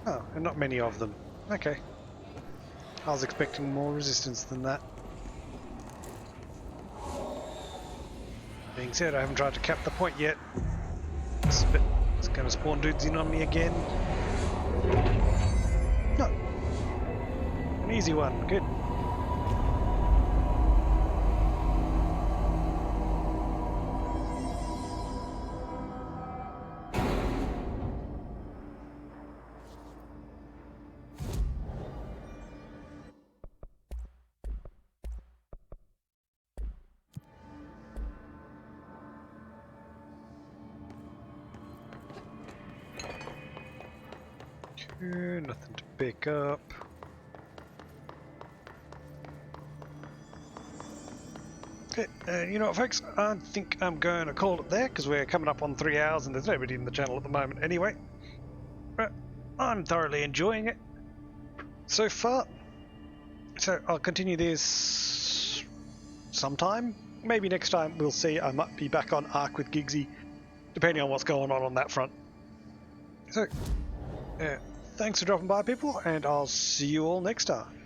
Oh, and not many of them. Okay. I was expecting more resistance than that. Being said, I haven't tried to cap the point yet. It's going to spawn dudes in on me again. No. An easy one. Good. Nothing to pick up. Okay, you know what, folks? I think I'm going to call it there because we're coming up on 3 hours and there's nobody in the channel at the moment anyway. But I'm thoroughly enjoying it so far. So I'll continue this sometime. Maybe next time, we'll see. I might be back on Ark with Giggsy, depending on what's going on that front. So, thanks for dropping by, people, and I'll see you all next time.